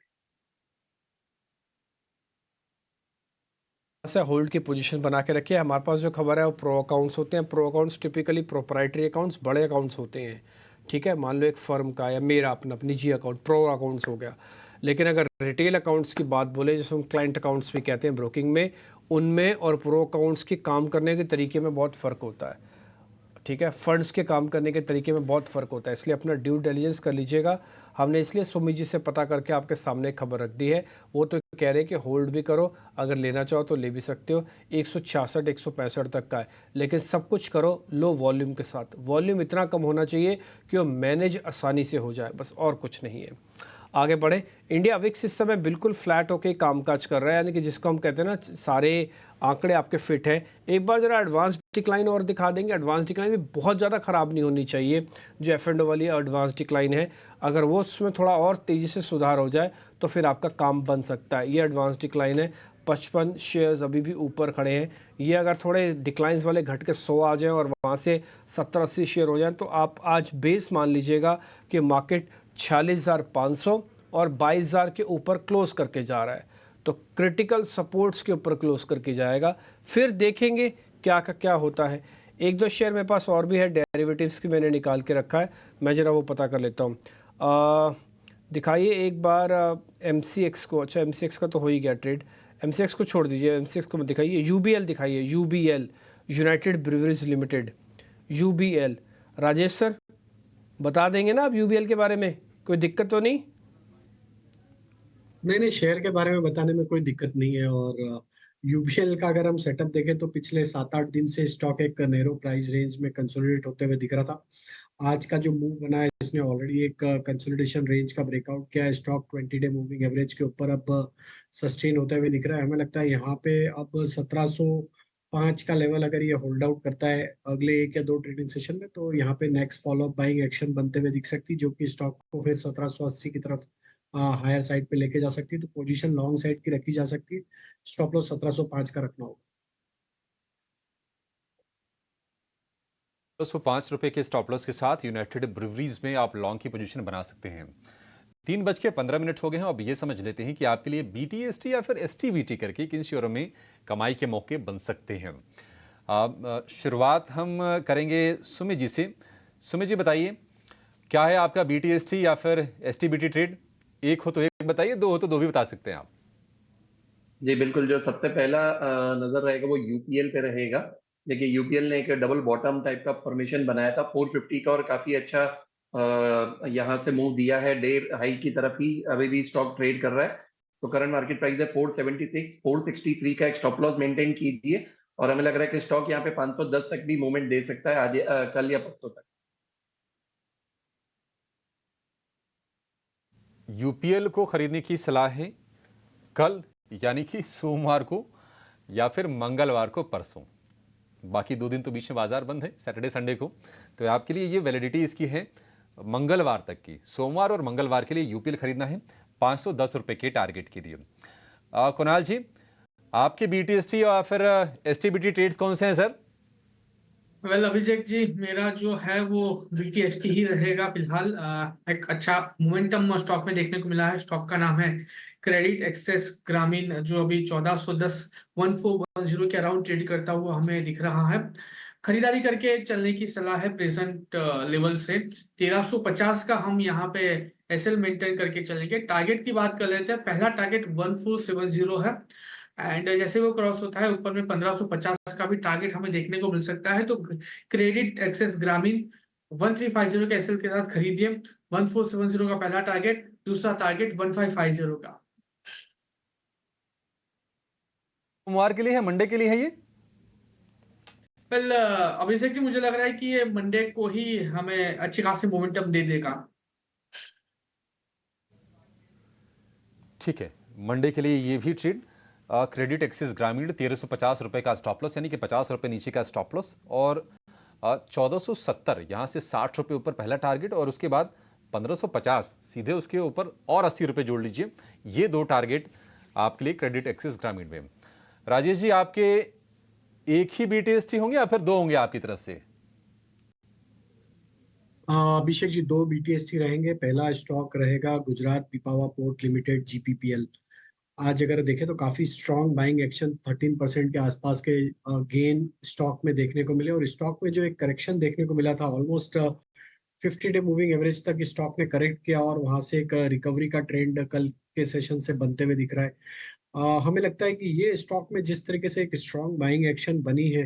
से होल्ड की पोजीशन बना के रखिए। हमारे पास जो खबर है वो प्रो अकाउंट्स होते हैं। Pro accounts typically proprietary accounts, बड़े अकाउंट्स होते हैं, ठीक है। मान लो एक फर्म का या मेरा अपना निजी अकाउंट प्रो अकाउंट्स हो गया। लेकिन अगर रिटेल अकाउंट्स की बात बोले, जैसे हम क्लाइंट अकाउंट्स भी कहते हैं ब्रोकिंग में, उनमें और प्रो अकाउंट्स के काम करने के तरीके में बहुत फ़र्क होता है, ठीक है। फंड्स के काम करने के तरीके में बहुत फ़र्क होता है, इसलिए अपना ड्यू डिलिजेंस कर लीजिएगा। हमने इसलिए सुमित जी से पता करके आपके सामने खबर रख दी है। वो तो कह रहे हैं कि होल्ड भी करो, अगर लेना चाहो तो ले भी सकते हो। 166 165 तक का है, लेकिन सब कुछ करो लो वॉल्यूम के साथ। वॉल्यूम इतना कम होना चाहिए कि वो मैनेज आसानी से हो जाए, बस और कुछ नहीं है। आगे बढ़े। इंडिया विक्स इस समय बिल्कुल फ्लैट होकर कामकाज कर रहा है, यानी कि जिसको हम कहते हैं ना सारे आंकड़े आपके फिट हैं। एक बार जरा एडवांस डिक्लाइन और दिखा देंगे। एडवांस डिक्लाइन भी बहुत ज़्यादा ख़राब नहीं होनी चाहिए, जो F&O वाली एडवांस डिक्लाइन है, अगर वो उसमें थोड़ा और तेज़ी से सुधार हो जाए तो फिर आपका काम बन सकता है। ये एडवांस डिक्लाइन है, 55 शेयर्स अभी भी ऊपर खड़े हैं। ये अगर थोड़े डिक्लाइंस वाले घट के 100 आ जाएँ और वहाँ से 70-80 शेयर हो जाएँ तो आप आज बेस मान लीजिएगा कि मार्केट 46,500 और 22,000 के ऊपर क्लोज करके जा रहा है। तो क्रिटिकल सपोर्ट्स के ऊपर क्लोज करके जाएगा, फिर देखेंगे क्या का क्या होता है। एक दो शेयर मेरे पास और भी है डेरिवेटिव्स की, मैंने निकाल के रखा है, मैं ज़रा वो पता कर लेता हूँ। दिखाइए एक बार MCX को। अच्छा MCX का तो हो ही गया ट्रेड, MCX को छोड़ दीजिए, MCX को दिखाइए। UBL दिखाइए, UBL United Breweries Limited, UBL। Rajesh sir बता देंगे ना आप UBL के बारे में, कोई दिक्कत तो नहीं? नहीं, शेयर के बारे में बताने में कोई दिक्कत नहीं है। और यूबीएल का अगर हम सेटअप देखें तो पिछले 7-8 दिन से स्टॉक एक नैरो प्राइस रेंज में कंसोलिडेट होते हुए दिख रहा था। आज का जो मूव बना है इसने ऑलरेडी एक कंसोलिडेशन रेंज का ब्रेकआउट किया है। स्टॉक 20 डे मूविंग एवरेज के ऊपर अब सस्टेन होते हुए दिख रहा है। हमें लगता है यहाँ पे अब 1705 का लेवल अगर ये होल्ड आउट करता है अगले 1 या 2 ट्रेडिंग सेशन में, तो यहाँ पे next follow up buying action बनते हुए दिख सकती है, जो कि स्टॉक को फिर 1780 की तरफ हायर साइड पे लेके जा सकती है। तो पोजीशन लॉन्ग साइड की रखी जा सकती है। स्टॉप लॉस 1705 का रखना होगा। 205 के स्टॉप लॉस के साथ यूनाइटेड ब्रूवरीज में आप लॉन्ग की पोजीशन बना सकते हैं। 3:15 हो गए हैं। अब ये समझ लेते हैं कि आपके लिए BTST या फिर STBT करके किन शेयरों में कमाई के मौके बन सकते हैं। शुरुआत हम करेंगे सुमित जी से। सुमित जी बताइए, क्या है आपका BTST या फिर STBT ट्रेड? एक हो तो एक बताइए, दो हो तो दो भी बता सकते हैं आप। जी बिल्कुल, जो सबसे पहला नजर रहेगा वो UPL पे रहेगा। देखिए UPL ने एक डबल बॉटम टाइप का फॉर्मेशन बनाया था 450 का, और काफी अच्छा यहाँ से मूव दिया है डे हाई की तरफ ही। अभी भी स्टॉक ट्रेड कर रहा है। तो करंट मार्केट प्राइस है 476, 463 का एक स्टॉप लॉस मेंटेन कीजिए, और हमें लग रहा है कि स्टॉक यहाँ पे 510 तक भी मूवमेंट दे सकता है आज कल या परसों तक। UPL को खरीदने की सलाह है कल यानी कि सोमवार को या फिर मंगलवार को परसों। बाकी 2 दिन तो बीच में बाजार बंद है, सैटरडे संडे को। तो आपके लिए ये वैलिडिटी इसकी है मंगलवार तक की। सोमवार और मंगलवार के लिए UPL खरीदना है 510 रुपए के टारगेट के लिए। कुणाल जी, आपके BTST या फिर STBT ट्रेड्स कौन से हैं सर? वेल अभिषेक जी, मेरा जो है वो BTST ही रहेगा फिलहाल। एक अच्छा मोमेंटम स्टॉक में देखने को मिला है। स्टॉक का नाम है क्रेडिट एक्सेस ग्रामीण, जो अभी 1410 के अराउंड ट्रेड करता हुआ हमें दिख रहा है। खरीदारी करके चलने की सलाह है प्रेजेंट लेवल से। 1350 का हम यहाँ पे SL मेंटेन करके चलेंगे। टारगेट की बात कर लेते हैं। पहला टारगेट 1470 है, एंड जैसे वो क्रॉस होता है ऊपर में 1550 का भी टारगेट हमें देखने को मिल सकता है। तो क्रेडिट एक्सेस ग्रामीण 1350 के एसएल के साथ खरीदिए। 1470 का पहला टारगेट, दूसरा टारगेट 1550 का। सोमवार के लिए है, मंडे के लिए है ये? वेल अभिषेक जी, मुझे लग रहा है कि ये मंडे को ही हमें अच्छी खासी मोमेंटम दे देगा। ठीक है, मंडे के लिए ये भी ट्रेड। क्रेडिट एक्सिस ग्रामीण 1350 रुपए का स्टॉप लॉस, यानी कि 50 रुपए नीचे का स्टॉप लॉस, और 1470 यहाँ से 60 रुपए ऊपर पहला टारगेट, और उसके बाद 1550 सीधे उसके ऊपर और 80 रुपए जोड़ लीजिए। ये 2 टारगेट आपके लिए क्रेडिट एक्सिस ग्रामीण में। राजेश जी, आपके एक ही BTST होंगे या फिर 2 होंगे आपकी तरफ से? अभिषेक जी, 2 BTST रहेंगे। पहला स्टॉक रहेगा Gujarat Pipavav port limited, GPPL। आज अगर देखें तो काफी स्ट्रॉन्ग बाइंग एक्शन 13% के आसपास के गेन स्टॉक में देखने को मिले। और स्टॉक में जो एक करेक्शन देखने को मिला था ऑलमोस्ट 50 डे मूविंग एवरेज तक स्टॉक ने करेक्ट किया, और वहां से एक रिकवरी का ट्रेंड कल के सेशन से बनते हुए दिख रहा है। हमें लगता है कि ये स्टॉक में जिस तरीके से एक स्ट्रॉन्ग बाइंग एक्शन बनी है,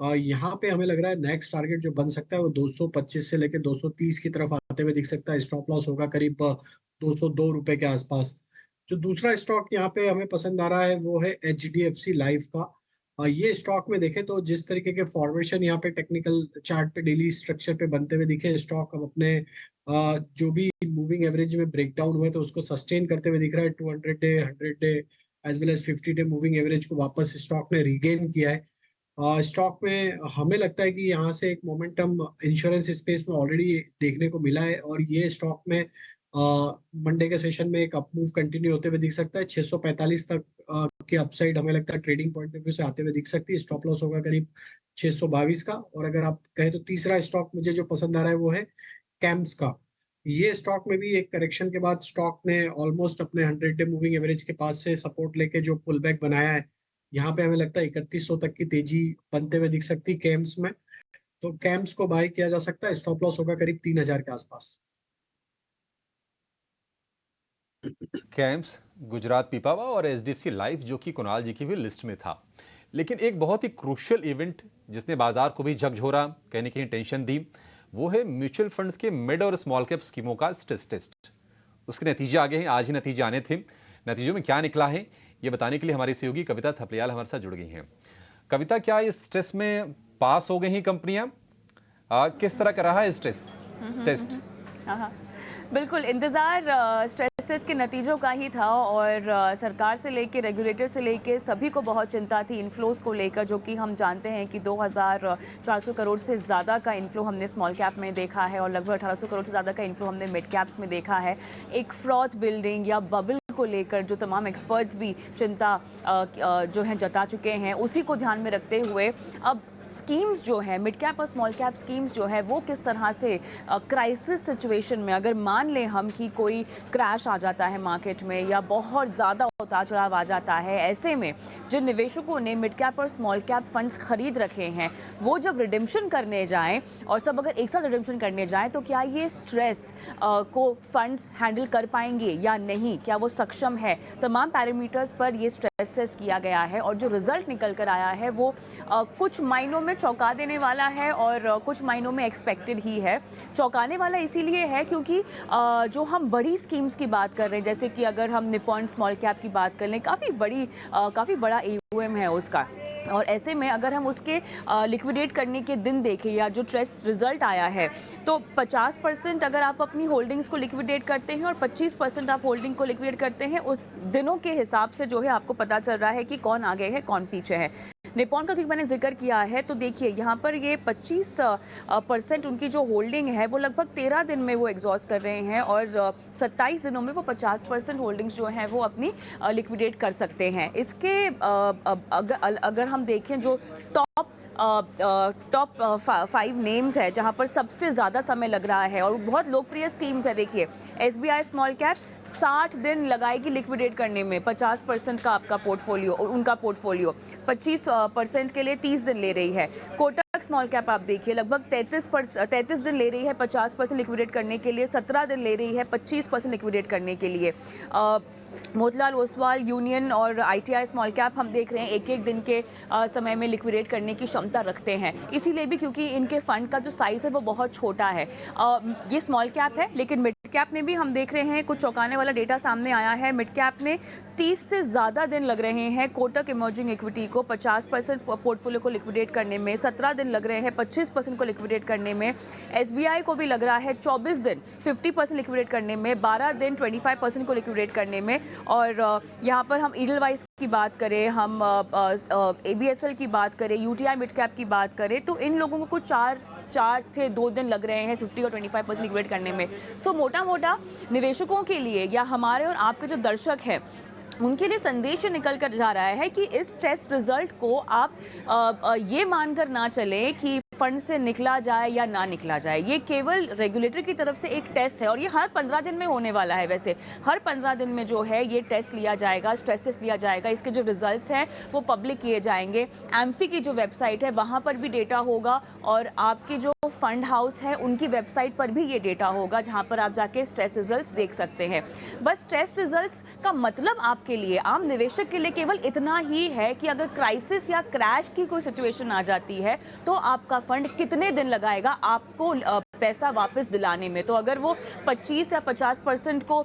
यहाँ पे हमें लग रहा है नेक्स्ट टारगेट जो बन सकता है वो 225 से लेकर 230 की तरफ आते हुए दिख सकता है। स्टॉप लॉस होगा करीब 202 रुपए के आसपास। जो दूसरा स्टॉक यहाँ पे हमें पसंद आ रहा है वो है HDFC लाइफ का। ये स्टॉक में देखें तो जिस तरीके के फॉर्मेशन यहाँ पे टेक्निकल चार्ट पे डेली स्ट्रक्चर पे बनते हुए दिखे, स्टॉक अब अपने जो भी मूविंग एवरेज में ब्रेकडाउन हुए तो उसको सस्टेन करते हुए दिख रहा है। 200 day, 100 day as well as 50 day moving average को वापस स्टॉक ने रीगेन किया है। स्टॉक में हमें लगता है कि यहाँ से एक मोमेंटम इंश्योरेंस स्पेस में ऑलरेडी देखने को मिला है और ये स्टॉक में मंडे के सेशन में एक अपमूव कंटिन्यू होते हुए दिख सकता है। 645 तक के अपसाइड हमें लगता है ट्रेडिंग पॉइंट ऑफ व्यू से आते हुए दिख सकती है। स्टॉप लॉस होगा करीब 622 का। और अगर आप कहें तो तीसरा स्टॉक मुझे जो पसंद आ रहा है वो है कैम्स का। ये स्टॉक में भी एक करेक्शन के बाद स्टॉक ने ऑलमोस्ट अपने 100 डे मूविंग एवरेज के पास से सपोर्ट लेके जो पुल बैक बनाया है, यहाँ पे हमें लगता है 3100 तक की तेजी बनते हुए दिख सकती है कैम्स में। तो कैम्स को बाय किया जा सकता है। स्टॉप लॉस होगा करीब 3000 के आसपास। कैम्स, गुजरात पिपावा और HDFC लाइफ जो कि कुणाल जी की भी लिस्ट में था। लेकिन एक बहुत ही क्रूशियल इवेंट जिसने बाजार को भी झकझोरा, कहीं ना कहीं टेंशन दी, वो है म्यूचुअल फंड्स के मिड और स्मॉल कैप स्कीमों का स्ट्रेस टेस्ट। उसके नतीजे आ गए हैं, आज ही नतीजे आने थे। नतीजों में क्या निकला है ये बताने के लिए हमारी सहयोगी कविता थपलियाल हमारे साथ जुड़ गई हैं। कविता, क्या इस टेस्ट में पास हो गई हैं कंपनियां? किस तरह का रहा है स्ट्रेस टेस्ट? हाँ, बिल्कुल इंतज़ार स्ट्रेस टेस्ट के नतीजों का ही था और सरकार से लेके रेगुलेटर से लेके सभी को बहुत चिंता थी इन्फ्लोज को लेकर, जो कि हम जानते हैं कि 2400 करोड़ से ज़्यादा का इन्फ्लो हमने स्मॉल कैप में देखा है और लगभग 1800 करोड़ से ज़्यादा का इन्फ्लो हमने मिड कैप्स में देखा है। एक फ्रॉड बिल्डिंग या बबल को लेकर जो तमाम एक्सपर्ट्स भी चिंता जो है जता चुके हैं, उसी को ध्यान में रखते हुए अब स्कीम्स जो है मिड कैप और स्मॉल कैप स्कीम्स जो है वो किस तरह से क्राइसिस सिचुएशन में, अगर मान लें हम कि कोई क्रैश आ जाता है मार्केट में या बहुत ज़्यादा उतार चढ़ाव आ जाता है, ऐसे में जिन निवेशकों ने मिड कैप और स्मॉल कैप फंड्स खरीद रखे हैं वो जब रिडेम्पशन करने जाएं और सब अगर एक साथ रिडेम्पशन करने जाएं तो क्या ये स्ट्रेस को फंड्स हैंडल कर पाएंगे या नहीं, क्या वो सक्षम है? तमाम पैरामीटर्स पर ये स्ट्रेस टेस्ट किया गया है और जो रिजल्ट निकल कर आया है वो कुछ मायनों में चौंका देने वाला है और कुछ मायनों में एक्सपेक्टेड ही है। चौंकाने वाला इसीलिए है क्योंकि जो हम बड़ी स्कीम्स की बात कर रहे हैं, जैसे कि अगर हम निपॉन स्मॉल कैप की बात कर लें, काफ़ी बड़ा AUM है उसका, और ऐसे में अगर हम उसके लिक्विडेट करने के दिन देखें या जो टेस्ट रिजल्ट आया है तो 50% अगर आप अपनी होल्डिंग्स को लिक्विडेट करते हैं और 25% आप होल्डिंग को लिक्विडेट करते हैं, उस दिनों के हिसाब से जो है आपको पता चल रहा है कि कौन आगे है कौन पीछे है। निपॉन का क्योंकि मैंने जिक्र किया है तो देखिए यहाँ पर ये 25% उनकी जो होल्डिंग है वो लगभग 13 दिन में वो एग्जॉस्ट कर रहे हैं और 27 दिनों में वो 50% होल्डिंग्स जो हैं वो अपनी लिक्विडेट कर सकते हैं। इसके अगर हम देखें जो टॉप 5 नेम्स है जहां पर सबसे ज़्यादा समय लग रहा है और बहुत लोकप्रिय स्कीम्स है, देखिए SBI स्मॉल कैप 60 दिन लगाएगी लिक्विडेट करने में, 50% का आपका पोर्टफोलियो, उनका पोर्टफोलियो 25% के लिए 30 दिन ले रही है। कोटक स्मॉल कैप आप देखिए लगभग 33 दिन ले रही है 50% लिक्विडेट करने के लिए, 17 दिन ले रही है 25% लिक्विडेट करने के लिए। मोतीलाल ओसवाल, यूनियन और ITI स्मॉल कैप हम देख रहे हैं एक एक दिन के समय में लिक्विडेट करने की क्षमता रखते हैं, इसीलिए भी क्योंकि इनके फंड का जो साइज़ है वो बहुत छोटा है। ये स्मॉल कैप है, लेकिन मिड कैप में भी हम देख रहे हैं कुछ चौंकाने वाला डेटा सामने आया है। मिड कैप में 30 से ज़्यादा दिन लग रहे हैं कोटक इमर्जिंग इक्विटी को 50% पोर्टफोलियो को लिक्विडेट करने में, 17 दिन लग रहे हैं 25% को लिक्विडेट करने में। SBI को भी लग रहा है 24 दिन 50% लिक्विडेट करने में, 12 दिन 25% को लिक्विडेट करने में। और यहाँ पर हम ईडलवाइज की बात करें, हम ABSL की बात करें, UTI मिड कैप की बात करें तो इन लोगों को कुछ 4 से 2 दिन लग रहे हैं 50 और 25% लिक्विडेट करने में। सो मोटा निवेशकों के लिए या हमारे और आपके जो दर्शक हैं उनके लिए संदेश निकल कर जा रहा है कि इस टेस्ट रिजल्ट को आप ये मानकर ना चलें कि फंड से निकला जाए या ना निकला जाए, ये केवल रेगुलेटर की तरफ से एक टेस्ट है और ये हर 15 दिन में होने वाला है। वैसे हर 15 दिन में जो है ये टेस्ट लिया जाएगा, स्ट्रेस टेस्ट लिया जाएगा, इसके जो रिजल्ट्स हैं वो पब्लिक किए जाएंगे। एम्फी की जो वेबसाइट है वहाँ पर भी डेटा होगा और आपकी जो फंड हाउस है उनकी वेबसाइट पर भी ये डेटा होगा, जहां पर आप जाके स्ट्रेस रिजल्ट्स देख सकते हैं। बस स्ट्रेस रिजल्ट्स का मतलब आपके लिए, आम निवेशक के लिए केवल इतना ही है कि अगर क्राइसिस या क्रैश की कोई सिचुएशन आ जाती है तो आपका फंड कितने दिन लगाएगा आपको पैसा वापस दिलाने में। तो अगर वो 25 या 50% को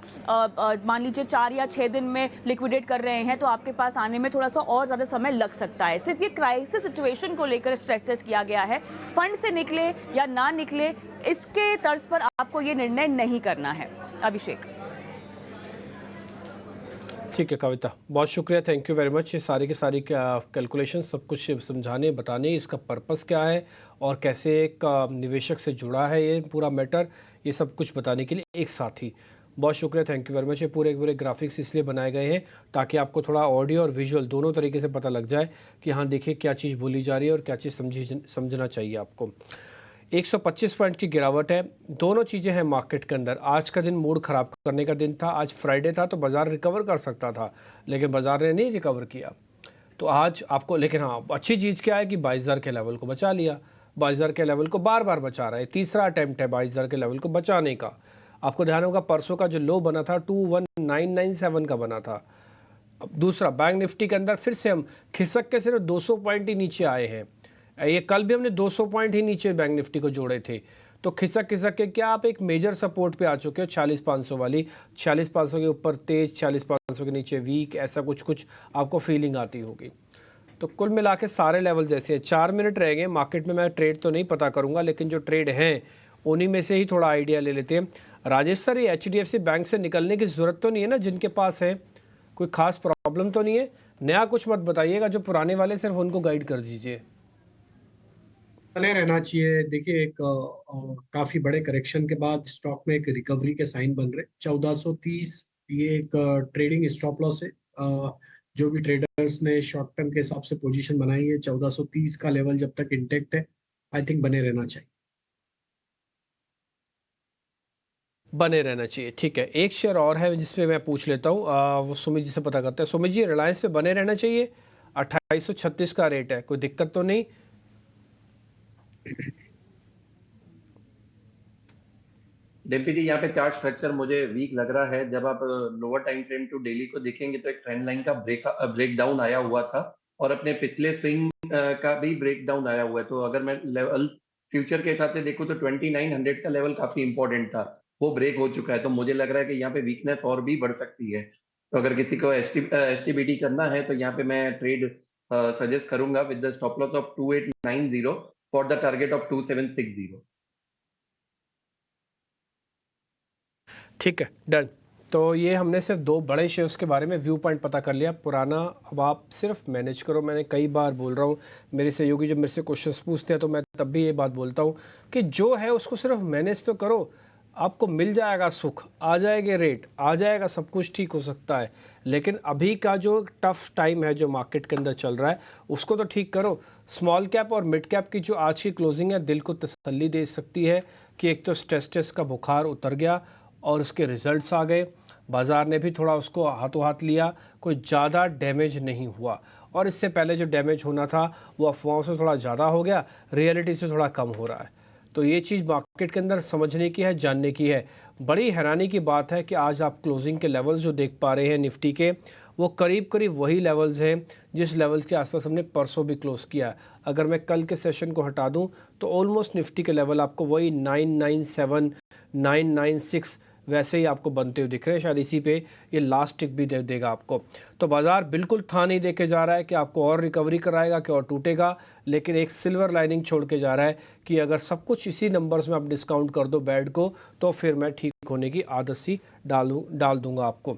मान लीजिए 4 या 6 दिन में लिक्विडेट कर रहे हैं तो आपके पास आने में थोड़ा सा और ज़्यादा समय लग सकता है। सिर्फ ये क्राइसिस सिचुएशन को लेकर स्ट्रेस टेस्ट किया गया है, फंड से निकले या ना निकले इसके तर्ज पर आपको ये निर्णय नहीं करना है। अभिषेक। ठीक है कविता, बहुत शुक्रिया, थैंक यू वेरी मच। ये सारी की सारी कैलकुलेशन सब कुछ समझाने बताने, इसका पर्पस क्या है और कैसे एक निवेशक से जुड़ा है ये पूरा मैटर, ये सब कुछ बताने के लिए एक साथ ही बहुत शुक्रिया, थैंक यू वेरी मच। ये पूरे ग्राफिक्स इसलिए बनाए गए हैं ताकि आपको थोड़ा ऑडियो और विजुअल दोनों तरीके से पता लग जाए कि हाँ देखिए क्या चीज़ बोली जा रही है और क्या चीज़ समझना चाहिए आपको। 125 पॉइंट की गिरावट है, दोनों चीज़ें हैं मार्केट के अंदर। आज का दिन मूड ख़राब करने का दिन था, आज फ्राइडे था तो बाज़ार रिकवर कर सकता था लेकिन बाज़ार ने नहीं रिकवर किया। तो आज आपको, लेकिन हाँ अच्छी चीज़ क्या है कि 22,000 के लेवल को बचा लिया, 22,000 के लेवल को बार बार बचा रहा है, तीसरा अटैम्प्ट है 22,000 के लेवल को बचाने का। आपको ध्यान होगा परसों का जो लो बना था 21,997 का बना था। अब दूसरा बैंक निफ्टी के अंदर फिर से हम खिसक के सिर्फ 200 पॉइंट ही नीचे आए हैं। ये कल भी हमने 200 पॉइंट ही नीचे बैंक निफ्टी को जोड़े थे, तो खिसक के क्या आप एक मेजर सपोर्ट पे आ चुके हो 46,500 वाली। 46,500 के ऊपर तेज, 46,500 के नीचे वीक, ऐसा कुछ आपको फीलिंग आती होगी। तो कुल मिला के सारे लेवल जैसे हैं। 4 मिनट रह गए मार्केट में, मैं ट्रेड तो नहीं पता करूँगा लेकिन जो ट्रेड हैं उन्हीं में से ही थोड़ा आइडिया ले लेते हैं। राजेश सर, ये HDFC बैंक से निकलने की ज़रूरत तो नहीं है ना? जिनके पास है कोई ख़ास प्रॉब्लम तो नहीं है? नया कुछ मत बताइएगा, जो पुराने वाले सिर्फ उनको गाइड कर दीजिए। चले रहना चाहिए। देखिए एक काफी बड़े करेक्शन के बाद स्टॉक में एक रिकवरी के साइन बन रहे। 1430 ये एक ट्रेडिंग स्टॉप लॉस है। जो भी ट्रेडर्स ने शॉर्ट टर्म के हिसाब से पोजीशन बनाई है, 1430 का लेवल जब तक इंटेक्ट है आई थिंक बने रहना चाहिए। बने रहना चाहिए, ठीक है। एक शेयर और है जिसपे मैं पूछ लेता हूँ, वो सुमित जी से पता करते हैं। सुमित जी, रिलायंस पे बने रहना चाहिए, 2836 का रेट है, कोई दिक्कत तो नहीं? डिम्पी जी, यहाँ पे चार्ट स्ट्रक्चर मुझे वीक लग रहा है। जब आप lower time frame to daily को देखेंगे तो एक ट्रेंड लाइन का ब्रेक डाउन आया हुआ था और अपने पिछले स्विंग का भी ब्रेक डाउन आया हुआ है। तो अगर मैं लेवल फ्यूचर के हिसाब से देखूँ तो 2900 का लेवल काफी इंपॉर्टेंट था, वो ब्रेक हो चुका है। तो मुझे लग रहा है कि यहाँ पे वीकनेस और भी बढ़ सकती है। तो अगर किसी को STBT करना है तो यहाँ पे मैं ट्रेड सजेस्ट करूंगा with the stop loss of 2890 for the target of 2760। ठीक है, डन। तो ये हमने सिर्फ 2 बड़े शेयर्स के बारे में व्यू पॉइंट पता कर लिया। पुराना अब आप सिर्फ मैनेज करो। मैंने कई बार बोल रहा हूँ, मेरे सहयोगी जब मेरे से क्वेश्चंस पूछते हैं तो मैं तब भी ये बात बोलता हूँ कि जो है उसको सिर्फ मैनेज तो करो, आपको मिल जाएगा सुख, आ जाएंगे रेट, आ जाएगा, सब कुछ ठीक हो सकता है। लेकिन अभी का जो टफ टाइम है जो मार्केट के अंदर चल रहा है उसको तो ठीक करो। स्मॉल कैप और मिड कैप की जो आज की क्लोजिंग है दिल को तसल्ली दे सकती है कि एक तो स्ट्रेस टेस्ट का बुखार उतर गया और उसके रिजल्ट्स आ गए, बाज़ार ने भी थोड़ा उसको हाथों हाथ लिया, कोई ज़्यादा डैमेज नहीं हुआ। और इससे पहले जो डैमेज होना था वो अफवाहों से थोड़ा ज़्यादा हो गया, रियलिटी से थोड़ा कम हो रहा है। तो ये चीज़ मार्केट के अंदर समझने की है, जानने की है। बड़ी हैरानी की बात है कि आज आप क्लोजिंग के लेवल्स जो देख पा रहे हैं निफ्टी के, वो करीब करीब वही लेवल्स हैं जिस लेवल्स के आसपास हमने परसों भी क्लोज किया। अगर मैं कल के सेशन को हटा दूं तो ऑलमोस्ट निफ्टी के लेवल आपको वही 997, 996 वैसे ही आपको बनते हुए दिख रहे हैं। शायद इसी पे ये लास्ट टिक भी दे देगा आपको। तो बाज़ार बिल्कुल था नहीं देके जा रहा है कि आपको और रिकवरी कराएगा कि और टूटेगा, लेकिन एक सिल्वर लाइनिंग छोड़ के जा रहा है कि अगर सब कुछ इसी नंबर्स में आप डिस्काउंट कर दो बैड को तो फिर मैं ठीक होने की आदत सी डाल दूंगा आपको।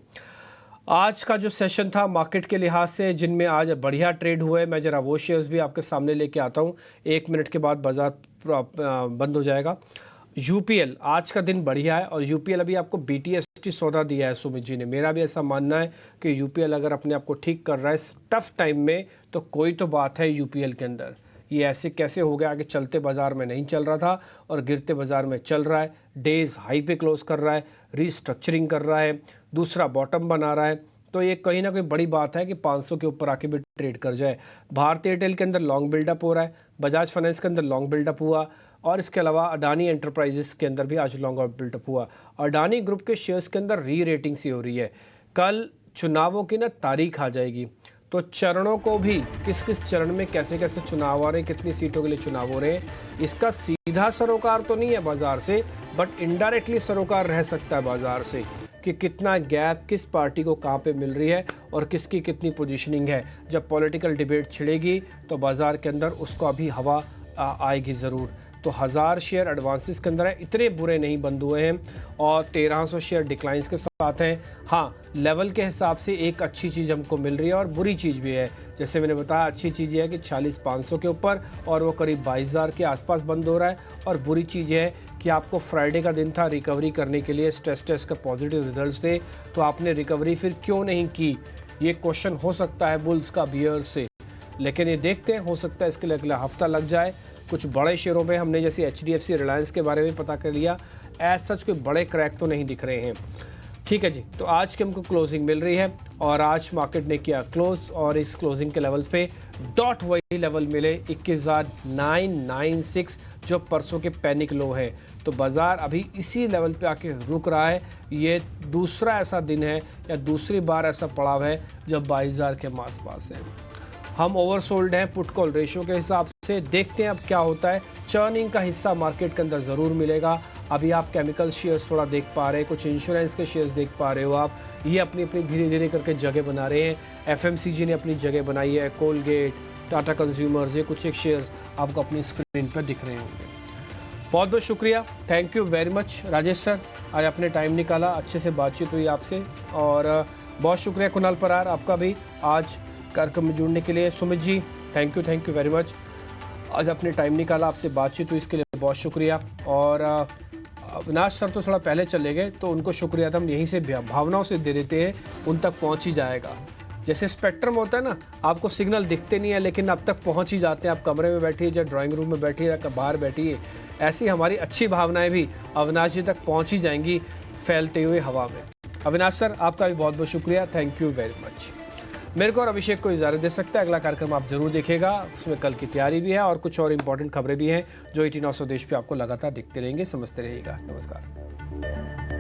आज का जो सेशन था मार्केट के लिहाज से जिनमें आज बढ़िया ट्रेड हुए, मैं ज़रा वो शेयर्स भी आपके सामने लेके आता हूँ। 1 मिनट के बाद बाज़ार बंद हो जाएगा। UPL आज का दिन बढ़िया है और UPL अभी आपको BTST सौदा दिया है सुमित जी ने। मेरा भी ऐसा मानना है कि UPL अगर अपने आप को ठीक कर रहा है टफ टाइम में तो कोई तो बात है UPL के अंदर। ये ऐसे कैसे हो गया कि चलते बाज़ार में नहीं चल रहा था और गिरते बाज़ार में चल रहा है, डेज हाई पे क्लोज कर रहा है, रीस्ट्रक्चरिंग कर रहा है, दूसरा बॉटम बना रहा है। तो ये कहीं ना कोई बड़ी बात है कि 500 के ऊपर आके भी ट्रेड कर जाए। भारतीय एयरटेल के अंदर लॉन्ग बिल्डअप हो रहा है, बजाज फाइनेंस के अंदर लॉन्ग बिल्डअप हुआ, और इसके अलावा अडानी एंटरप्राइजेस के अंदर भी आज लॉन्ग आउट बिल्टअप हुआ। अडानी ग्रुप के शेयर्स के अंदर री रेटिंग सी हो रही है। कल चुनावों की ना तारीख आ जाएगी, तो चरणों को भी किस किस चरण में कैसे कैसे चुनाव आ रहे हैं, कितनी सीटों के लिए चुनाव हो रहे हैं, इसका सीधा सरोकार तो नहीं है बाजार से, बट इनडायरेक्टली सरोकार रह सकता है बाजार से कि कितना गैप किस पार्टी को कहाँ पे मिल रही है और किसकी कितनी पोजीशनिंग है। जब पॉलिटिकल डिबेट छिड़ेगी तो बाजार के अंदर उसको अभी हवा आएगी ज़रूर। तो 1000 शेयर एडवांसेस के अंदर है, इतने बुरे नहीं बंद हुए हैं और 1300 शेयर डिक्लाइंस के साथ हैं। हाँ, लेवल के हिसाब से एक अच्छी चीज़ हमको मिल रही है और बुरी चीज़ भी है। जैसे मैंने बताया, अच्छी चीज़ ये है कि 46,500 के ऊपर और वो करीब 22,000 के आसपास बंद हो रहा है। और बुरी चीज़ ये है कि आपको फ्राइडे का दिन था रिकवरी करने के लिए, स्ट्रेस टेस्ट का पॉजिटिव रिजल्ट थे, तो आपने रिकवरी फिर क्यों नहीं की, ये क्वेश्चन हो सकता है बुल्स का बियर से। लेकिन ये देखते हैं, हो सकता है इसके लिए अगला हफ्ता लग जाए। कुछ बड़े शेयरों में हमने जैसे HDFC रिलायंस के बारे में पता कर लिया, एज सच कोई बड़े क्रैक तो नहीं दिख रहे हैं। ठीक है जी, तो आज की हमको क्लोजिंग मिल रही है और आज मार्केट ने किया क्लोज और इस क्लोजिंग के लेवल्स पे डॉट वही लेवल मिले 21,996 जो परसों के पैनिक लो है। तो बाज़ार अभी इसी लेवल पे आके रुक रहा है। ये दूसरा ऐसा दिन है या दूसरी बार ऐसा पड़ाव है जब 22,000 के आसपास है। हम ओवरसोल्ड हैं पुट कॉल रेशियो के हिसाब से। देखते हैं अब क्या होता है। चर्निंग का हिस्सा मार्केट के अंदर ज़रूर मिलेगा। अभी आप केमिकल शेयर्स थोड़ा देख पा रहे हैं, कुछ इंश्योरेंस के शेयर्स देख पा रहे हो आप, ये अपनी अपनी धीरे धीरे करके जगह बना रहे हैं। FMCG ने अपनी जगह बनाई है, कोलगेट, टाटा कंज्यूमर्स, ये कुछ एक शेयर्स आपको अपनी स्क्रीन पर दिख रहे होंगे। बहुत बहुत शुक्रिया, thank you very much Rajesh sir, आज आपने टाइम निकाला, अच्छे से बातचीत हुई आपसे। और बहुत शुक्रिया कुणाल परार आपका भी आज कार्यक्रम में जुड़ने के लिए। Sumit ji thank you very much, आज अपने टाइम निकाला, आपसे बातचीत हुई, इसके लिए बहुत शुक्रिया। और अविनाश सर तो थोड़ा पहले चले गए, तो उनको शुक्रिया था हम यहीं से भावनाओं से दे देते हैं, उन तक पहुंच ही जाएगा। जैसे स्पेक्ट्रम होता है ना, आपको सिग्नल दिखते नहीं है लेकिन अब तक पहुंच ही जाते हैं। आप कमरे में बैठिए, या ड्राइंग रूम में बैठिए, या बाहर बैठिए, ऐसी हमारी अच्छी भावनाएं भी अविनाश जी तक पहुंच ही जाएंगी फैलते हुए हवा में। अविनाश सर आपका भी बहुत बहुत शुक्रिया, थैंक यू वेरी मच। मेरे को और अभिषेक को इजाज़त दे सकता है, अगला कार्यक्रम आप जरूर देखिएगा, उसमें कल की तैयारी भी है और कुछ और इम्पोर्टेंट खबरें भी हैं जो 18 स्वदेश पे आपको लगातार दिखते रहेंगे। समझते रहिएगा, नमस्कार।